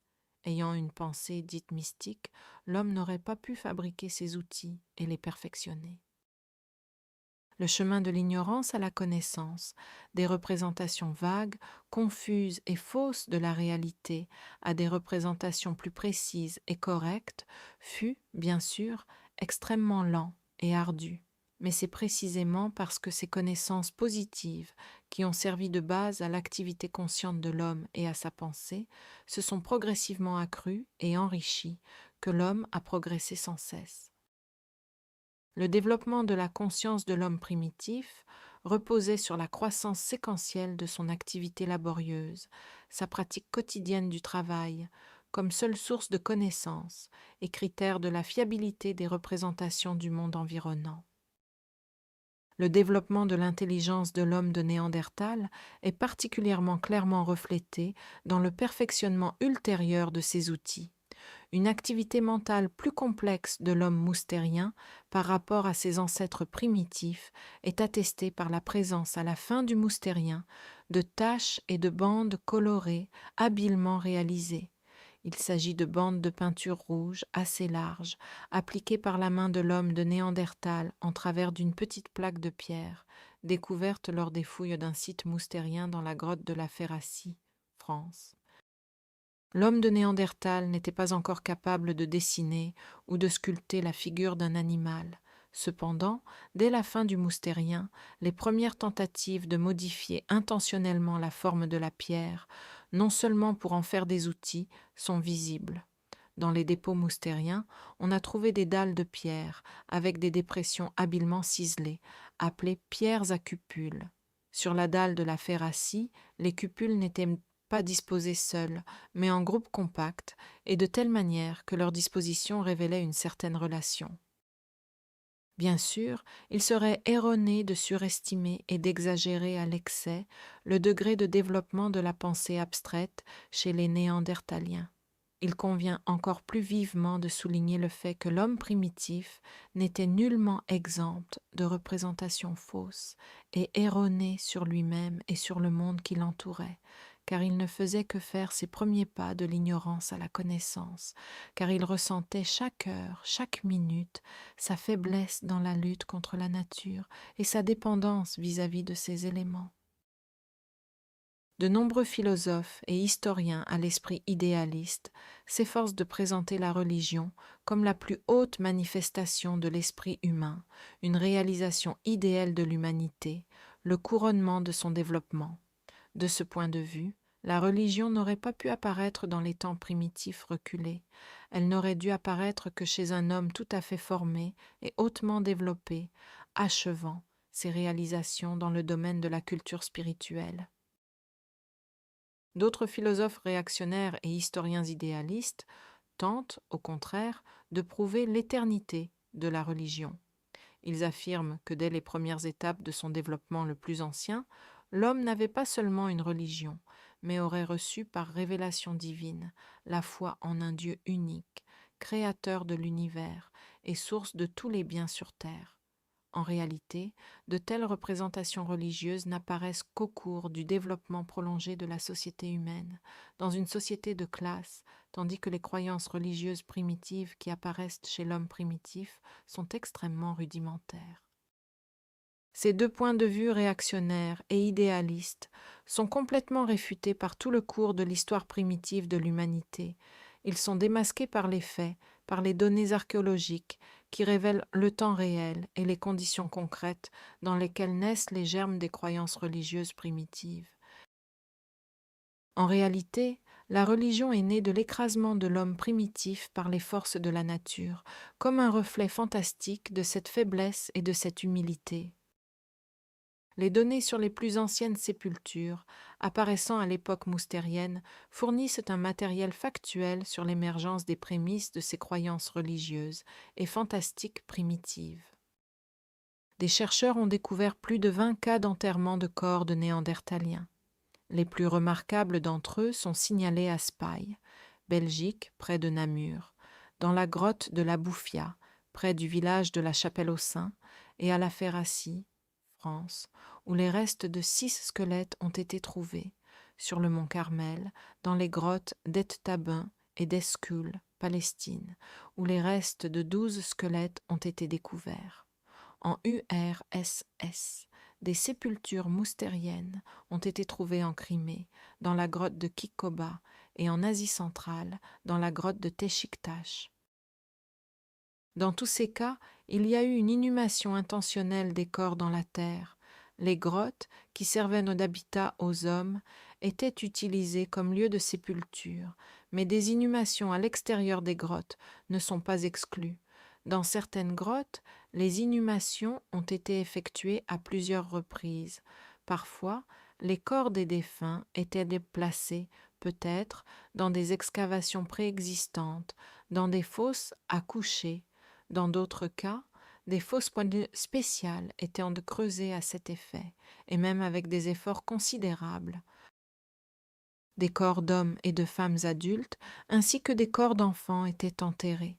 Ayant une pensée dite mystique, l'homme n'aurait pas pu fabriquer ses outils et les perfectionner. Le chemin de l'ignorance à la connaissance, des représentations vagues, confuses et fausses de la réalité à des représentations plus précises et correctes, fut, bien sûr, extrêmement lent et ardu. Mais c'est précisément parce que ces connaissances positives, qui ont servi de base à l'activité consciente de l'homme et à sa pensée, se sont progressivement accrues et enrichies, que l'homme a progressé sans cesse. Le développement de la conscience de l'homme primitif reposait sur la croissance séquentielle de son activité laborieuse, sa pratique quotidienne du travail, comme seule source de connaissance et critère de la fiabilité des représentations du monde environnant. Le développement de l'intelligence de l'homme de Néandertal est particulièrement clairement reflété dans le perfectionnement ultérieur de ses outils. Une activité mentale plus complexe de l'homme moustérien par rapport à ses ancêtres primitifs est attestée par la présence à la fin du moustérien de taches et de bandes colorées habilement réalisées. Il s'agit de bandes de peinture rouge assez larges, appliquées par la main de l'homme de Néandertal en travers d'une petite plaque de pierre, découverte lors des fouilles d'un site moustérien dans la grotte de la Ferracie, France. L'homme de Néandertal n'était pas encore capable de dessiner ou de sculpter la figure d'un animal. Cependant, dès la fin du moustérien, les premières tentatives de modifier intentionnellement la forme de la pierre, non seulement pour en faire des outils, sont visibles. Dans les dépôts moustériens, on a trouvé des dalles de pierre avec des dépressions habilement ciselées, appelées pierres à cupules. Sur la dalle de la Ferracie, les cupules n'étaient pas disposées seules, mais en groupes compacts, et de telle manière que leur disposition révélait une certaine relation. Bien sûr, il serait erroné de surestimer et d'exagérer à l'excès le degré de développement de la pensée abstraite chez les Néandertaliens. il convient encore plus vivement de souligner le fait que l'homme primitif n'était nullement exempt de représentations fausses et erronées sur lui-même et sur le monde qui l'entourait, car il ne faisait que faire ses premiers pas de l'ignorance à la connaissance, car il ressentait chaque heure, chaque minute, sa faiblesse dans la lutte contre la nature et sa dépendance vis-à-vis de ses éléments. De nombreux philosophes et historiens à l'esprit idéaliste s'efforcent de présenter la religion comme la plus haute manifestation de l'esprit humain, une réalisation idéale de l'humanité, le couronnement de son développement. De ce point de vue, la religion n'aurait pas pu apparaître dans les temps primitifs reculés. Elle n'aurait dû apparaître que chez un homme tout à fait formé et hautement développé, achevant ses réalisations dans le domaine de la culture spirituelle. D'autres philosophes réactionnaires et historiens idéalistes tentent, au contraire, de prouver l'éternité de la religion. Ils affirment que dès les premières étapes de son développement le plus ancien, l'homme n'avait pas seulement une religion, mais aurait reçu par révélation divine la foi en un Dieu unique, créateur de l'univers et source de tous les biens sur terre. En réalité, de telles représentations religieuses n'apparaissent qu'au cours du développement prolongé de la société humaine, dans une société de classe, tandis que les croyances religieuses primitives qui apparaissent chez l'homme primitif sont extrêmement rudimentaires. Ces deux points de vue réactionnaires et idéalistes sont complètement réfutés par tout le cours de l'histoire primitive de l'humanité. Ils sont démasqués par les faits, par les données archéologiques qui révèlent le temps réel et les conditions concrètes dans lesquelles naissent les germes des croyances religieuses primitives. En réalité, la religion est née de l'écrasement de l'homme primitif par les forces de la nature, comme un reflet fantastique de cette faiblesse et de cette humilité. Les données sur les plus anciennes sépultures, apparaissant à l'époque moustérienne, fournissent un matériel factuel sur l'émergence des prémices de ces croyances religieuses et fantastiques primitives. Des chercheurs ont découvert plus de 20 cas d'enterrement de corps de néandertaliens. Les plus remarquables d'entre eux sont signalés à Spy, Belgique, près de Namur, dans la grotte de la Bouffia, près du village de la Chapelle-aux-Saints, et à la Ferracie, France, où les restes de 6 squelettes ont été trouvés, sur le mont Carmel, dans les grottes d'Et-Tabun et d'Escul, Palestine, où les restes de 12 squelettes ont été découverts. En URSS, des sépultures moustériennes ont été trouvées en Crimée, dans la grotte de Kikoba, et en Asie centrale, dans la grotte de Téchiktash. Dans tous ces cas, il y a eu une inhumation intentionnelle des corps dans la terre. Les grottes, qui servaient d'habitat aux hommes, étaient utilisées comme lieu de sépulture, mais des inhumations à l'extérieur des grottes ne sont pas exclues. Dans certaines grottes, les inhumations ont été effectuées à plusieurs reprises. Parfois, les corps des défunts étaient déplacés, peut-être, dans des excavations préexistantes, dans des fosses à coucher. Dans d'autres cas, des fosses spéciales étaient creusées à cet effet, et même avec des efforts considérables. Des corps d'hommes et de femmes adultes, ainsi que des corps d'enfants étaient enterrés.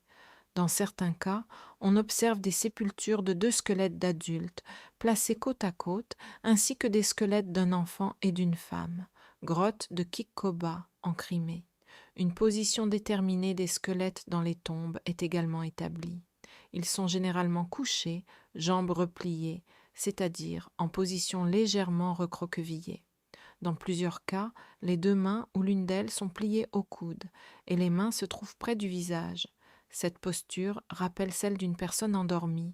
Dans certains cas, on observe des sépultures de 2 squelettes d'adultes, placés côte à côte, ainsi que des squelettes d'un enfant et d'une femme. Grotte de Kikkoba, en Crimée. Une position déterminée des squelettes dans les tombes est également établie. Ils sont généralement couchés, jambes repliées, c'est-à-dire en position légèrement recroquevillée. Dans plusieurs cas, les 2 mains ou l'une d'elles sont pliées au coude et les mains se trouvent près du visage. Cette posture rappelle celle d'une personne endormie.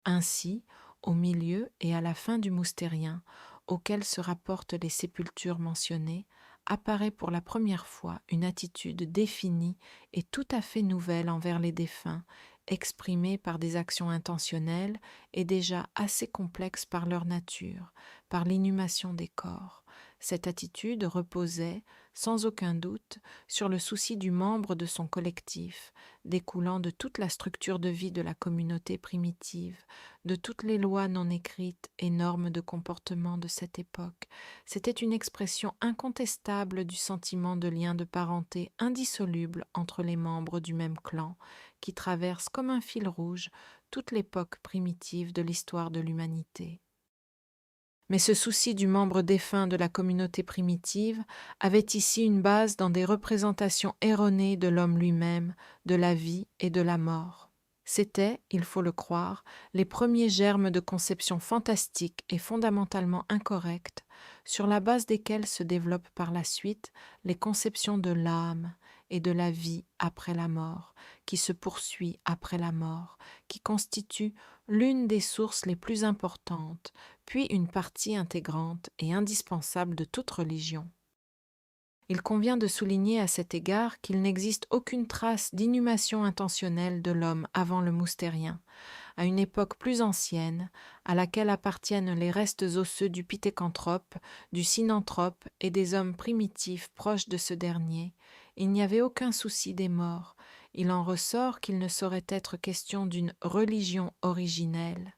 Ainsi, au milieu et à la fin du moustérien, auquel se rapportent les sépultures mentionnées, apparaît pour la première fois une attitude définie et tout à fait nouvelle envers les défunts, exprimée par des actions intentionnelles et déjà assez complexes par leur nature, par l'inhumation des corps. Cette attitude reposait, sans aucun doute, sur le souci du membre de son collectif, découlant de toute la structure de vie de la communauté primitive, de toutes les lois non écrites et normes de comportement de cette époque. C'était une expression incontestable du sentiment de lien de parenté indissoluble entre les membres du même clan, qui traverse comme un fil rouge toute l'époque primitive de l'histoire de l'humanité. Mais ce souci du membre défunt de la communauté primitive avait ici une base dans des représentations erronées de l'homme lui-même, de la vie et de la mort. C'étaient, il faut le croire, les premiers germes de conceptions fantastiques et fondamentalement incorrectes, sur la base desquelles se développent par la suite les conceptions de l'âme et de la vie après la mort, qui se poursuit après la mort, qui constitue l'une des sources les plus importantes, puis une partie intégrante et indispensable de toute religion. Il convient de souligner à cet égard qu'il n'existe aucune trace d'inhumation intentionnelle de l'homme avant le moustérien, à une époque plus ancienne, à laquelle appartiennent les restes osseux du pithécanthrope, du synanthrope et des hommes primitifs proches de ce dernier. Il n'y avait aucun souci des morts. Il en ressort qu'il ne saurait être question d'une religion originelle.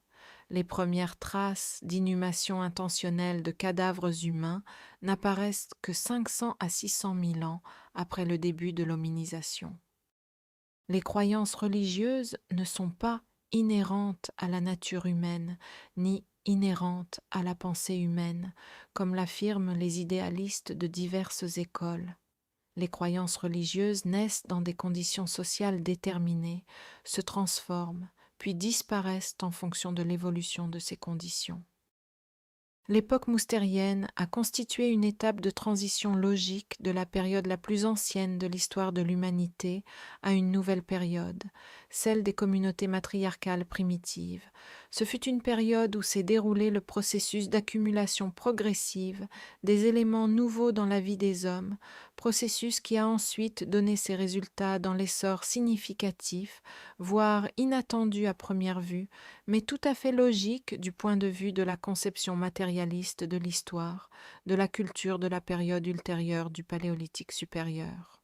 Les premières traces d'inhumation intentionnelle de cadavres humains n'apparaissent que 500 à 600 000 ans après le début de l'hominisation. Les croyances religieuses ne sont pas inhérentes à la nature humaine, ni inhérentes à la pensée humaine, comme l'affirment les idéalistes de diverses écoles. Les croyances religieuses naissent dans des conditions sociales déterminées, se transforment, puis disparaissent en fonction de l'évolution de ces conditions. L'époque moustérienne a constitué une étape de transition logique de la période la plus ancienne de l'histoire de l'humanité à une nouvelle période, celle des communautés matriarcales primitives. Ce fut une période où s'est déroulé le processus d'accumulation progressive des éléments nouveaux dans la vie des hommes, processus qui a ensuite donné ses résultats dans l'essor significatif, voire inattendu à première vue, mais tout à fait logique du point de vue de la conception matérialiste de l'histoire, de la culture de la période ultérieure du Paléolithique supérieur.